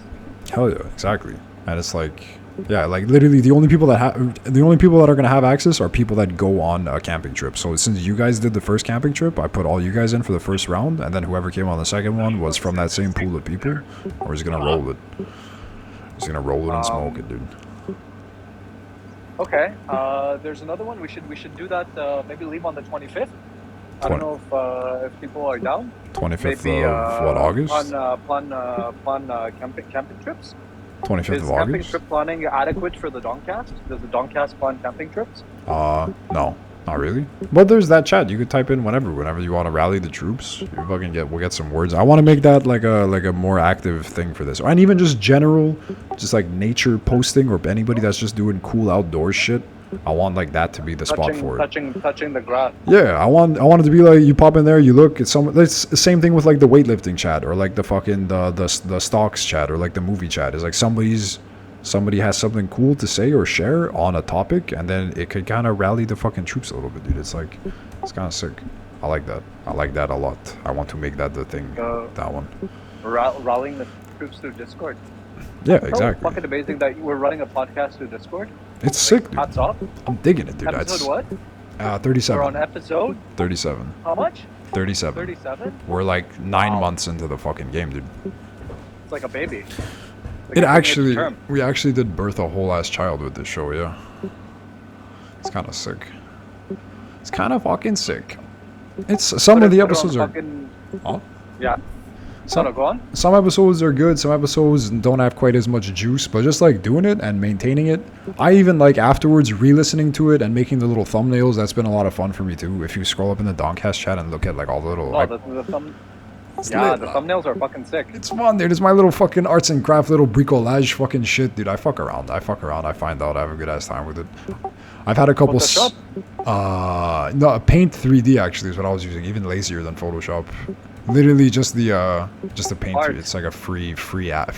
Hell yeah, exactly. And it's like, yeah, like literally the only people that are gonna have access are people that go on a camping trip. So since you guys did the first camping trip, I put all you guys in for the first round, and then whoever came on the second one was from that same pool of people, or he's gonna roll it. He's gonna roll it and smoke it, dude. Okay. There's another one. We should do that. Maybe leave on the 25th. I don't know if people are down. 25th Maybe, of what, August? Plan camping trips. 25th Is of camping August? trip planning adequate for the Dongcast? Does the Dongcast plan camping trips? No, not really. But there's that chat. You could type in whenever you want to rally the troops. We'll get some words. I want to make that like a more active thing for this, and even just general, just like nature posting, or anybody that's just doing cool outdoor shit. I want like that to be the spot for it. Touching the grass. Yeah, I want it to be like you pop in there, you look at some. It's the same thing with like the weightlifting chat, or like the fucking the stocks chat, or like the movie chat. It's like somebody has something cool to say or share on a topic, and then it could kind of rally the fucking troops a little bit, dude. It's like it's kind of sick. I like that. I like that a lot. I want to make that the thing. That one. Rallying the troops through Discord. Yeah, So exactly. fucking amazing that we're running a podcast through Discord. It's sick, dude. Hats off. I'm digging it, dude. Episode what? 37. We're on episode 37. how much? 37. 37? We're like 9 months into the fucking game, dude. It's like a baby. We actually did birth a whole ass child with this show, yeah. It's kind of sick. It's kind of fucking sick. It's some of the episodes are. Oh? Yeah. Go on. Some episodes are good. Some episodes don't have quite as much juice, but just like doing it and maintaining it. I even like afterwards re-listening to it and making the little thumbnails. That's been a lot of fun for me too. If you scroll up in the Dongcast chat and look at like all the little. Oh, the thumbnails are fucking sick. It's fun, dude. It's my little fucking arts and craft, little bricolage fucking shit, dude. I fuck around. I find out. I have a good ass time with it. I've had a couple. No, Paint 3D actually is what I was using. Even lazier than Photoshop. Literally just the Paint. It's like a free app,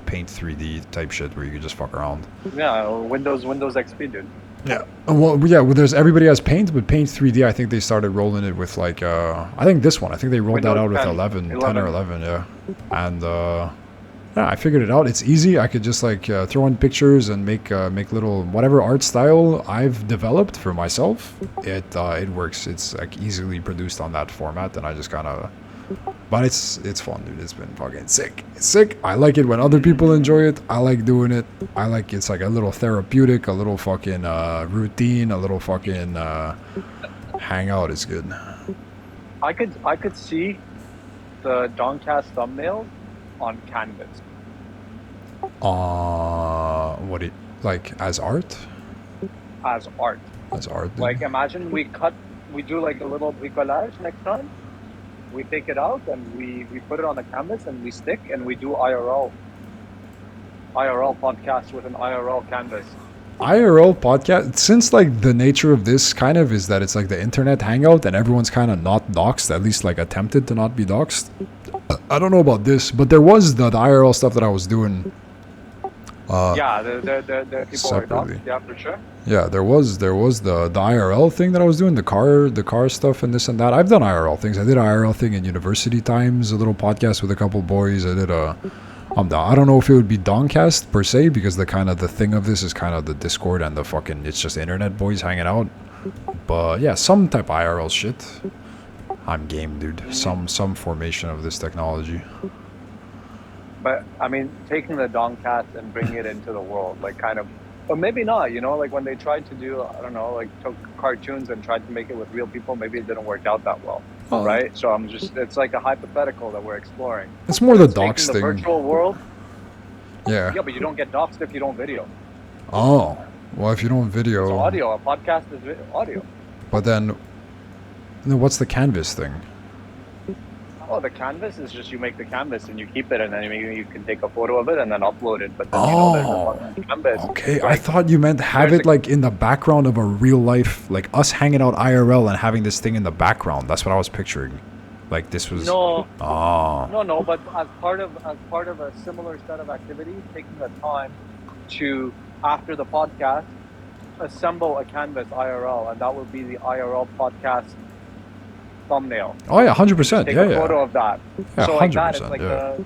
Paint 3D type shit where you can just fuck around. Yeah, Windows XP, dude. Yeah. Well, there's everybody has Paint, but Paint 3D, I think they started rolling it with like I think this one. I think they rolled that out with 10 or 11, yeah. And yeah, I figured it out. It's easy. I could just like throw in pictures and make little whatever art style I've developed for myself. It works. It's like easily produced on that format, and I just kind of. But it's fun, dude. It's been fucking sick. It's sick. I like it when other people enjoy it. I like doing it. I like it's like a little therapeutic, a little fucking routine, a little fucking hangout. It's good. I could see the Dongcast thumbnail on canvas. What do you, like as art? As art. As art. Dude. Like imagine we do like a little bricolage next time. We take it out and we put it on the canvas and we stick and we do IRL podcast with an IRL canvas. IRL podcast, since like the nature of this kind of is that it's like the internet hangout and everyone's kind of not doxxed, at least like attempted to not be doxxed. I don't know about this, but there was the IRL stuff that I was doing. Yeah, the people separately. are doxed, yeah, for sure. Yeah, there was the IRL thing that I was doing, the car stuff and this and that. I've done IRL things. I did an IRL thing in university times, a little podcast with a couple boys. I did I don't know if it would be Dongcast per se, because the thing of this is kind of the Discord and the fucking, it's just internet boys hanging out. But yeah, some type of IRL shit. I'm game, dude. Some formation of this technology. But I mean, taking the Dongcast and bringing it into the world, like kind of, but maybe not. You know, like when they tried to do, I don't know, like took cartoons and tried to make it with real people, maybe it didn't work out that well, right? So it's like a hypothetical that we're exploring. It's more the Taking dox the thing. virtual world. Yeah. Yeah, but you don't get doxed if you don't video. Oh, well, if you don't It's video. audio. A podcast is audio. But then what's the canvas thing? Oh, the canvas is just you make the canvas and you keep it, and then maybe you can take a photo of it and then upload it. But then, there's a fucking canvas. Okay, Like, I thought you meant have there's it like in the background of a real life, like us hanging out IRL and having this thing in the background. That's what I was picturing. Like this was. No. Oh. No. But as part of a similar set of activities, taking the time to, after the podcast, assemble a canvas IRL, and that will be the IRL podcast thumbnail. Oh yeah, 100%. Take Yeah, a yeah. photo of that. Yeah, So like that, it's 100%, like yeah.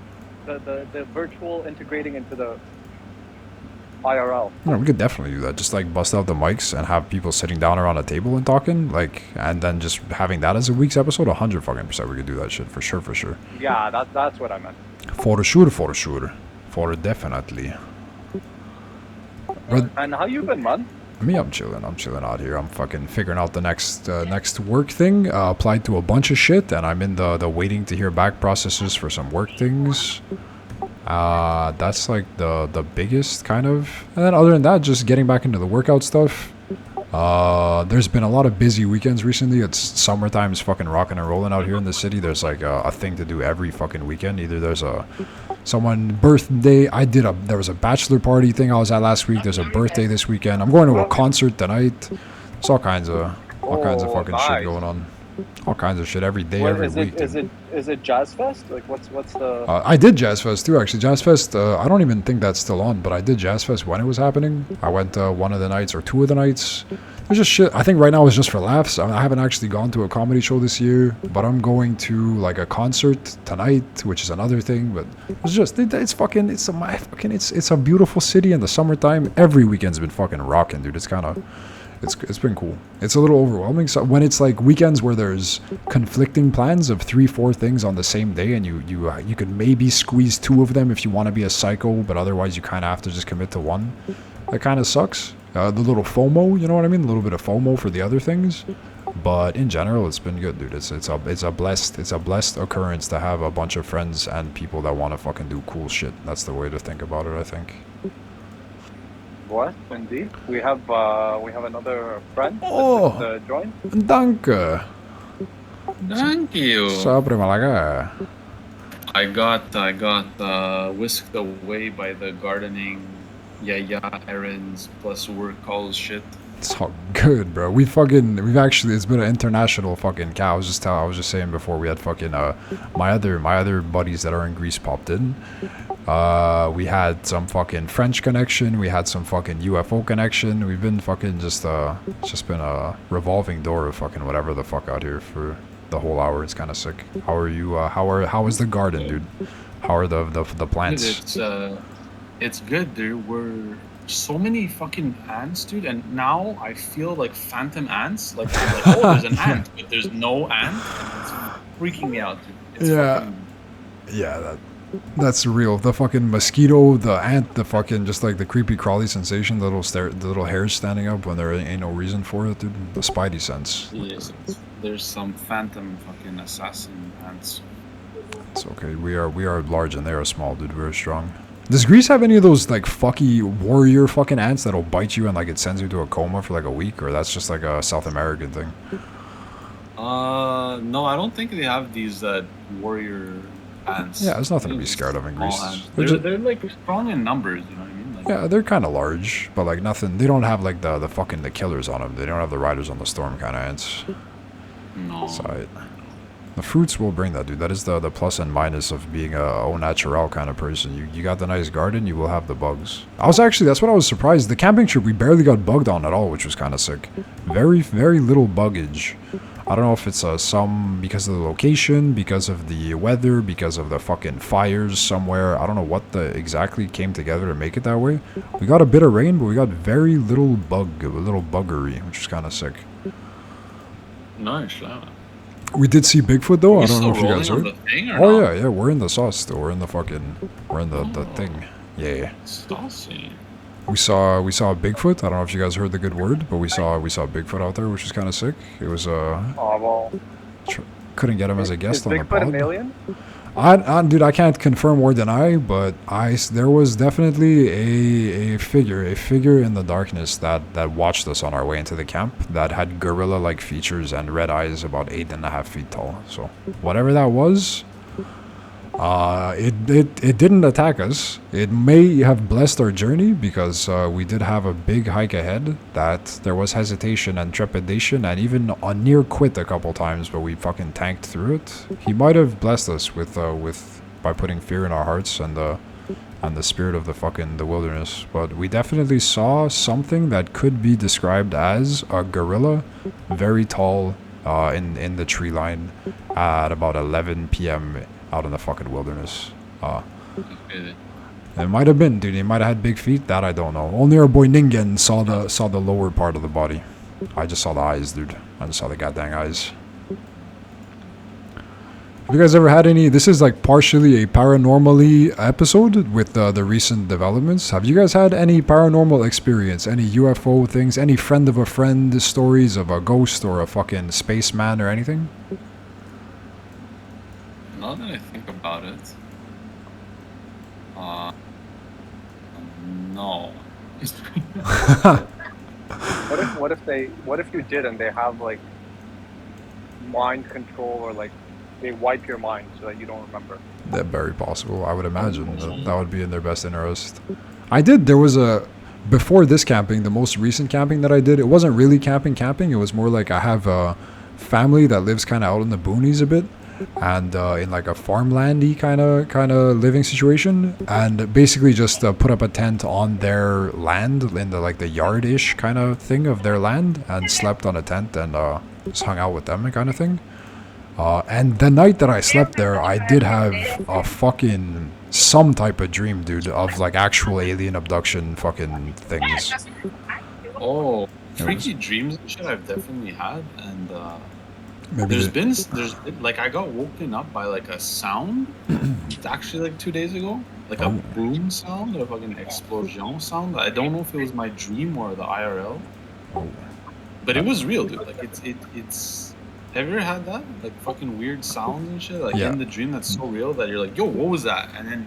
the virtual integrating into the IRL. Yeah, we could definitely do that. Just like bust out the mics and have people sitting down around a table and talking, like, and then just having that as a week's episode. 100% we could do that shit for sure. Yeah, that's what I meant. For sure. For definitely. But And how you been, man? me, I'm chilling out here. I'm fucking figuring out the next work thing. Applied to a bunch of shit, and I'm in the waiting to hear back processes for some work things. That's like the biggest kind of. And then other than that, just getting back into the workout stuff. There's been a lot of busy weekends recently. It's summertime is fucking rocking and rolling out here in the city. There's like a thing to do every fucking weekend. Either there's someone birthday. There was a bachelor party thing I was at last week. There's a birthday this weekend. I'm going to a concert tonight. There's all kinds of fucking shit nice. going on. All kinds of shit every day, What, every is week. it is it Jazz Fest? Like what's the? I did Jazz Fest too, actually. Jazz Fest, I don't even think that's still on, but I did Jazz Fest when it was happening. I went one of the nights or two of the nights. There's just shit. I think right now it's just for laughs. I haven't actually gone to a comedy show this year, but I'm going to like a concert tonight, which is another thing. But it's a beautiful city in the summertime. Every weekend's been fucking rocking, dude. It's been cool. It's a little overwhelming. So when it's like weekends where there's conflicting plans of 3-4 things on the same day, and you could maybe squeeze 2 of them if you want to be a psycho, but otherwise you kind of have to just commit to one. That kind of sucks. The little FOMO, you know what I mean? A little bit of FOMO for the other things. But in general, it's been good, dude. It's a blessed occurrence to have a bunch of friends and people that want to fucking do cool shit. That's the way to think about it, I think. What? Indeed. We have another friend Oh. that joined. Danke. Thank you. Sobre Malaga. I got whisked away by the gardening, errands plus work calls shit. It's all good, bro. It's been an international fucking cow. I was just saying before we had fucking my other buddies that are in Greece popped in. We had some fucking French connection. We had some fucking UFO connection. We've been fucking it's just been a revolving door of fucking whatever the fuck out here for the whole hour. It's kind of sick. How are you? How is the garden, dude? How are the plants? It's good. There were so many fucking ants, dude, and now I feel like phantom ants. Like, I'm like, oh, there's an ant, but there's no ant. It's freaking me out, dude. It's fucking... Yeah, that's real. The fucking mosquito, the ant, the fucking just like the creepy crawly sensation, the little hairs standing up when there ain't no reason for it, dude. The spidey sense. Yes, there's some phantom fucking assassin ants. It's okay. We are large and they are small, dude. We're strong. Does Greece have any of those like fucky warrior fucking ants that'll bite you and like it sends you to a coma for like a week, or that's just like a South American thing? No, I don't think they have these warrior ants. Yeah, there's nothing to be scared of in Greece. They're like strong in numbers, you know what I mean? Yeah, they're kind of large, but like nothing. They don't have like the fucking the killers on them. They don't have the Riders on the Storm kind of ants. No. Side. The fruits will bring that, dude. That is the plus and minus of being a au naturel kind of person. You got the nice garden, you will have the bugs. That's what I was surprised. The camping trip, we barely got bugged on at all, which was kind of sick. Very, very little buggage. I don't know if it's some because of the location, because of the weather, because of the fucking fires somewhere. I don't know what exactly came together to make it that way. We got a bit of rain, but we got very little buggery, which was kind of sick. Nice, yeah. We did see Bigfoot though. I don't know if you rolling guys on heard. the thing or Oh not? yeah, we're in the sauce still. We're in the thing. Yeah. Saucy. We saw a Bigfoot. I don't know if you guys heard the good word, but we saw Bigfoot out there, which was kind of sick. It was Oh well. couldn't get him as a guest Is on the Bigfoot pod. an alien? Dude, I can't confirm or deny, but there was definitely a figure in the darkness that watched us on our way into the camp that had gorilla-like features and red eyes about 8.5 feet tall. So whatever that was, it didn't attack us. It may have blessed our journey because we did have a big hike ahead that there was hesitation and trepidation and even a near quit a couple times, but we fucking tanked through it. He might have blessed us by putting fear in our hearts and the spirit of the wilderness. But we definitely saw something that could be described as a gorilla, very tall, in the tree line at about 11 p.m. out in the fucking wilderness. It might have been, dude. He might have had big feet. That I don't know. Only our boy Ningen saw the lower part of the body. I just saw the eyes, dude. I just saw the goddamn eyes. Have you guys ever had any? This is like partially a paranormally episode with the recent developments. Have you guys had any paranormal experience? Any UFO things? Any friend of a friend stories of a ghost or a fucking spaceman or anything? Now that I think about it, no. What if you did and they have like mind control or like they wipe your mind so that you don't remember? That's very possible. I would imagine that would be in their best interest. There was before this camping, the most recent camping that I did, it wasn't really camping. It was more like I have a family that lives kind of out in the boonies a bit. And in like a farmlandy kind of living situation, and basically just put up a tent on their land in the yard-ish kind of thing of their land, and slept on a tent and just hung out with them kind of thing. And the night that I slept there, I did have a fucking some type of dream, dude, of like actual alien abduction fucking things. Oh, freaky dreams and shit I've definitely had, and Maybe there's been like I got woken up by like a sound. It's actually like 2 days ago, like a boom sound or a fucking explosion sound. I don't know if it was my dream or the IRL, but it was real, dude. Like it's. Have you ever had that? Like fucking weird sounds and shit, like in the dream that's so real that you're like, yo, what was that? And then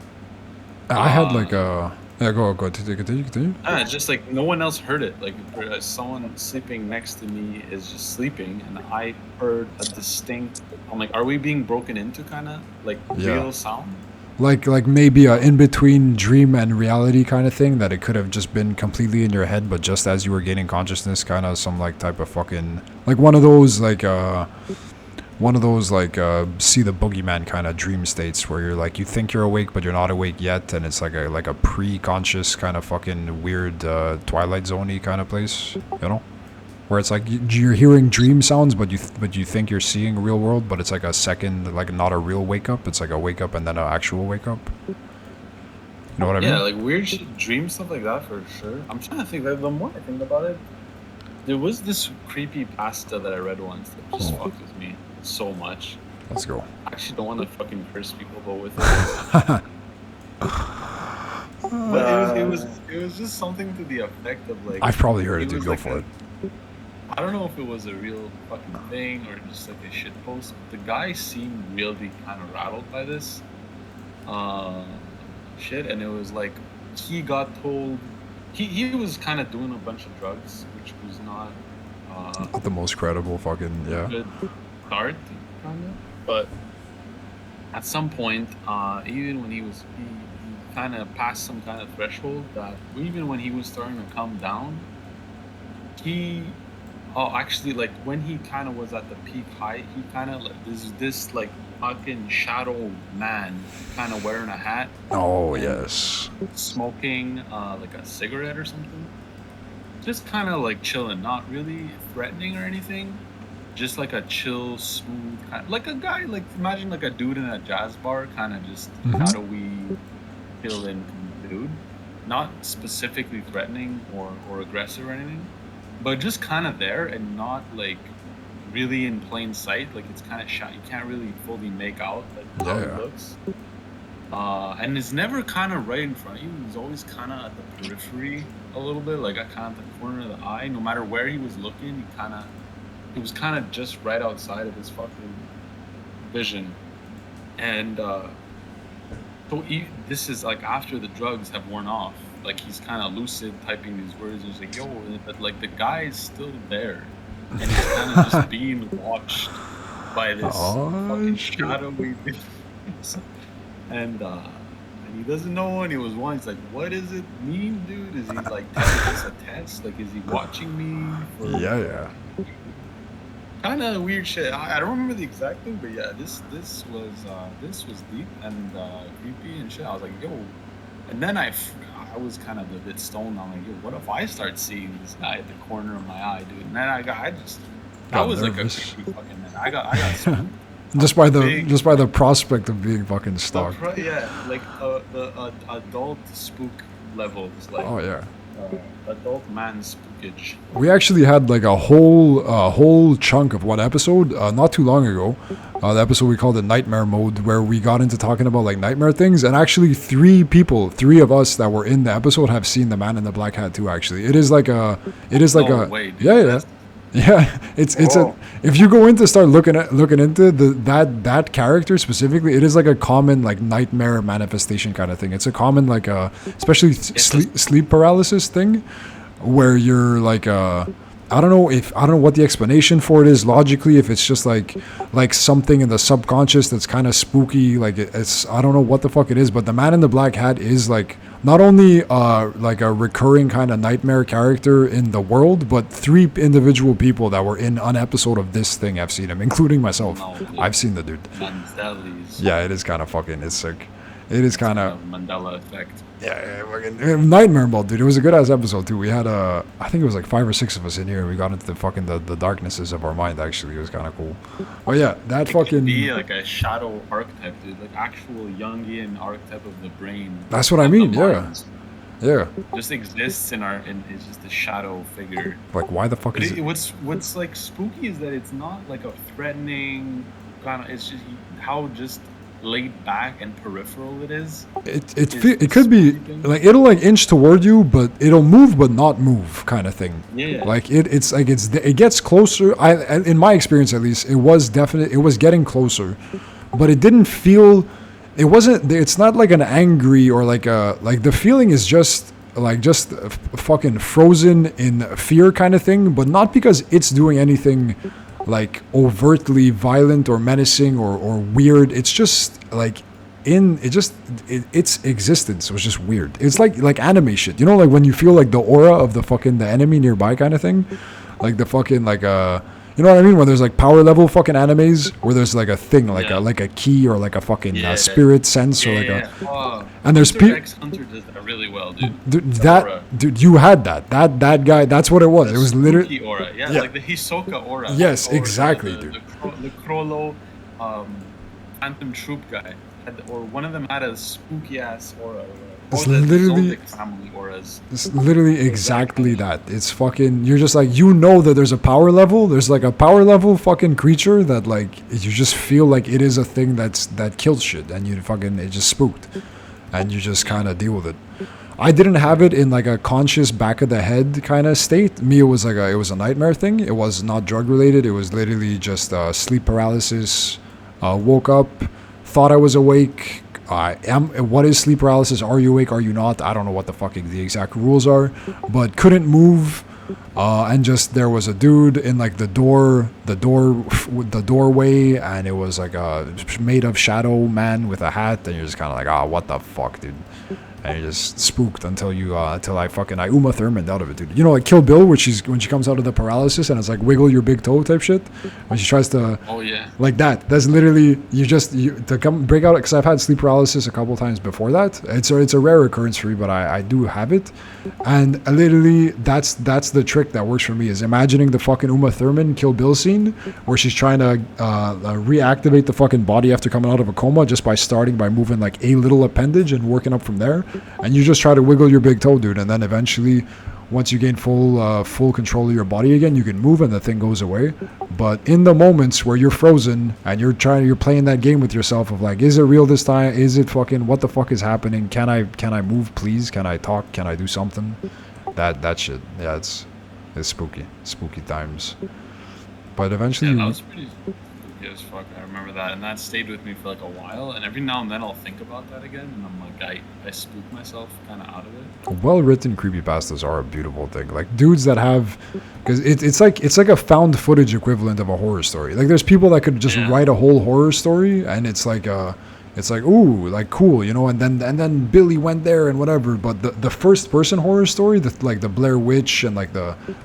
I had like a go continue. It's just like no one else heard it. Like someone sleeping next to me is just sleeping, and I heard a distinct. I'm like, are we being broken into? Kind of like real sound. Like maybe a in between dream and reality kind of thing, that it could have just been completely in your head, but just as you were gaining consciousness, kind of some like type of fucking like one of those see the boogeyman kind of dream states where you're like, you think you're awake but you're not awake yet, and it's like a pre-conscious kind of fucking weird Twilight Zone-y kind of place, you know, where it's like you're hearing dream sounds but you think you're seeing real world, but it's like a second, like not a real wake up, it's like a wake up and then an actual wake up. You know what I mean? Yeah, like weird shit, dream stuff like that for sure. I'm trying to think that the more I think about it, there was this creepy pasta that I read once that just fucked with me so much. Let's go. I actually don't want to fucking curse people, but with it. But it was just something to the effect of like, I've probably heard it, dude. Go for it. I don't know if it was a real fucking thing or just like a shit post. The guy seemed really kind of rattled by this shit, and it was like he got told he was kind of doing a bunch of drugs, which was not the most credible fucking good start, kind of. But at some point, even when he kind of passed some kind of threshold that even when he was starting to come down, he, oh, actually, like when he kind of was at the peak height, he kind of like this like fucking shadow man, kind of wearing a hat. Oh and yes. Smoking like a cigarette or something. Just kind of like chilling, not really threatening or anything. Just like a chill, smooth, like a guy, like imagine like a dude in a jazz bar, kind of just shadowy, chilling dude. Not specifically threatening or aggressive or anything, but just kind of there and not like really in plain sight. Like it's kind of shot. You can't really fully make out like how it looks. And it's never kind of right in front of you. He's always kind of at the periphery a little bit, like at kind of the corner of the eye. No matter where he was looking, he was kind of just right outside of his fucking vision. And this is like after the drugs have worn off. Like he's kind of lucid, typing these words. He's like, "Yo," but like the guy is still there, and he's kind of just being watched by this fucking shadowy thing. And he doesn't know, and he was one. He's like, "What does it mean, dude? Is he like, is this a test? Like, is he watching me?" Yeah. Kind of weird shit. I don't remember the exact thing, but yeah, this was deep and creepy and shit. I was like, "Yo," and then I was kind of a bit stoned. I'm like, "Yo, what if I start seeing this guy at the corner of my eye, dude?" And then I was nervous. Like a creepy fucking man. I got spooked. Just by the prospect of being fucking stalked. Yeah, like the adult spook levels, like oh yeah, adult man spookage. We actually had like a whole chunk of one episode not too long ago. The episode we called it Nightmare Mode, where we got into talking about like nightmare things, and actually three of us that were in the episode have seen the Man in the Black Hat too. Actually, it is like a yeah, it's if you go in to start looking into that character specifically, it is like a common like nightmare manifestation kind of thing. It's a common like especially sleep paralysis thing, where you're like I don't know what the explanation for it is logically, if it's just like something in the subconscious that's kind of spooky, like it's I don't know what the fuck it is, but the Man in the Black Hat is like not only like a recurring kind of nightmare character in the world, but three individual people that were in an episode of this thing have seen him, including myself. I've seen the dude. Yeah, it is kind of fucking, it's sick. It is kind of Mandela effect. Yeah, fucking Nightmare Mode, dude. It was a good ass episode too. We had I think it was like 5 or 6 of us in here. We got into the fucking the darknesses of our mind. Actually, it was kind of cool. But yeah, that fucking be like a shadow archetype, dude. Like actual Jungian archetype of the brain. That's what I mean. Yeah. Yeah. Just exists in it's just a shadow figure. Like why the fuck is it? What's like spooky is that it's not like a threatening kind of. It's just how just laid back and peripheral it is. It could be like it'll like inch toward you, but it'll move but not move kind of thing. Yeah. Like it gets closer. In my experience at least, it was getting closer, but it didn't feel. It wasn't. It's not like an angry or like the feeling is just fucking frozen in fear kind of thing, but not because it's doing anything like overtly violent or menacing or weird. It's just like its existence was just weird. It's like anime shit, you know, like when you feel like the aura of the enemy nearby kind of thing, like the fucking like you know what I mean, when there's like power level fucking animes where there's like a thing like a key or like a fucking spirit sense or like and there's people. Hunter does that really well, dude. Dude, you had that guy. That's what it was. It was literally aura. Yeah, like the Hisoka aura. Yes, or exactly, dude. The Krollo, Phantom Troop guy, or one of them had a spooky ass aura. It's literally family auras. It's literally exactly that. It's fucking. You're just like, you know that there's a power level. There's like a power level fucking creature that like you just feel like it is a thing that kills shit, and it just spooked, and you just kind of deal with it. I didn't have it in like a conscious back of the head kind of state. Me, it was like it was a nightmare thing. It was not drug related. It was literally just sleep paralysis. Woke up, thought I was awake. What is sleep paralysis? Are you awake? Are you not? I don't know what the fucking the exact rules are, but couldn't move. And just there was a dude in like the doorway, and it was like a made of shadow man with a hat, and you're just kind of like, what the fuck, dude. And you're just spooked until I Uma Thurman out of it, dude. You know, like Kill Bill, when she comes out of the paralysis and it's like wiggle your big toe type shit. When she tries to, Oh yeah. like that. That's literally to come break out, because I've had sleep paralysis a couple times before that. It's a rare occurrence for me, but I do have it, and literally that's the trick that works for me, is imagining the fucking Uma Thurman Kill Bill scene where she's trying to reactivate the fucking body after coming out of a coma just by starting by moving like a little appendage and working up from there. And you just try to wiggle your big toe, dude, and then eventually, once you gain full control of your body again, you can move and the thing goes away. But in the moments where you're frozen and you're playing that game with yourself of like, is it real this time? Is it fucking, what the fuck is happening? Can I move, please? Can I talk? Can I do something? That shit, yeah, it's spooky times. But eventually, Yeah, that was pretty spooky as fuck. I remember that, and that stayed with me for like a while. And every now and then I'll think about that again, and I'm like, I spook myself kind of out of it. well-written creepypastas are a beautiful thing. Like dudes that have, because it's like a found footage equivalent of a horror story. Like there's people that could just write a whole horror story, and it's like ooh, like cool, you know. And then Billy went there and whatever. But the first person horror story, like the Blair Witch and like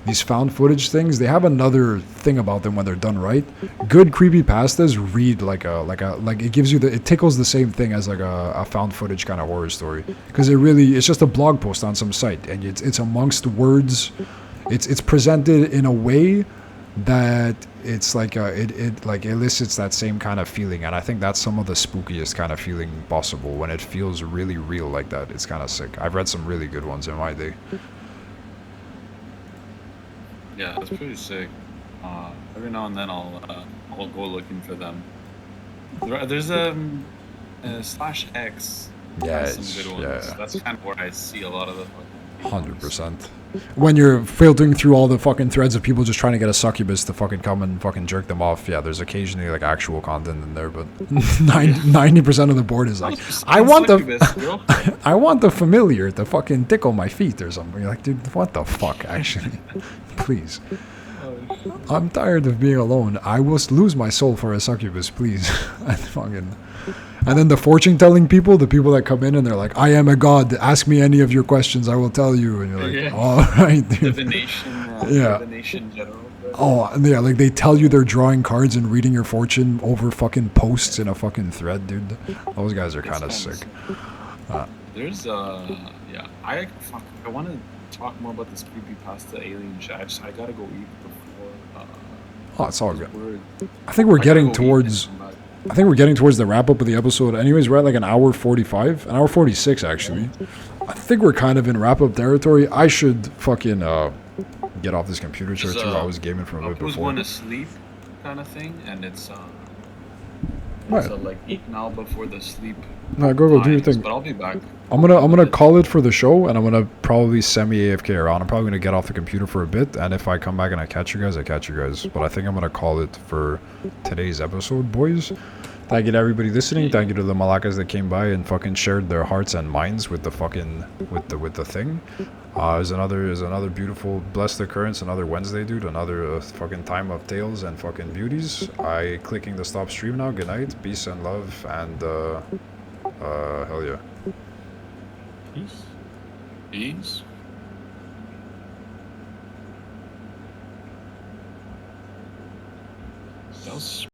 these found footage things, they have another thing about them when they're done right. Good creepypastas read like it gives you it tickles the same thing as like a found footage kind of horror story, because it's just a blog post on some site, and it's amongst words. It's presented in a way that it's like it like elicits that same kind of feeling, and I think that's some of the spookiest kind of feeling possible, when it feels really real like that. It's kind of sick. I've read some really good ones in my day. Yeah, that's pretty sick. Every now and then I'll go looking for them. There's /X. Yeah, some good ones. yeah. That's kind of where I see a lot of the. 100%. When you're filtering through all the fucking threads of people just trying to get a succubus to fucking come and fucking jerk them off, yeah, there's occasionally like actual content in there, but 90% of the board is like, I want the familiar to fucking tickle my feet or something. You're like, dude, what the fuck, actually? Please. I'm tired of being alone. I will lose my soul for a succubus, please. And then the fortune-telling people, the people that come in and they're like, I am a god, ask me any of your questions, I will tell you. And you're like, all right, dude. Divination general. Oh, yeah, like they tell you they're drawing cards and reading your fortune over fucking posts in a fucking thread, dude. Those guys are kind of sick. There's, yeah, I want to talk more about this creepypasta alien shit. I gotta go eat before. Oh, it's all good. I think we're getting towards the wrap up of the episode. Anyways, we're at like an hour 45, an hour 46 actually. I think we're kind of in wrap up territory. I should fucking get off this computer chair too. I was gaming for a bit before. I was going to sleep kind of thing, and it's right. Like eat now before the sleep. No, go do your thing. But I'll be back. I'm gonna call it for the show, and I'm gonna probably semi AFK around. I'm probably gonna get off the computer for a bit, and if I come back and I catch you guys, I catch you guys. But I think I'm gonna call it for today's episode, boys. Thank you to everybody listening. Thank you to the Malakas that came by and fucking shared their hearts and minds with the fucking with the thing. Is another beautiful blessed occurrence, another Wednesday, dude. Another fucking time of tales and fucking beauties. I clicking the stop stream now. Good night, peace and love, and hell yeah. Peace. Peace. That was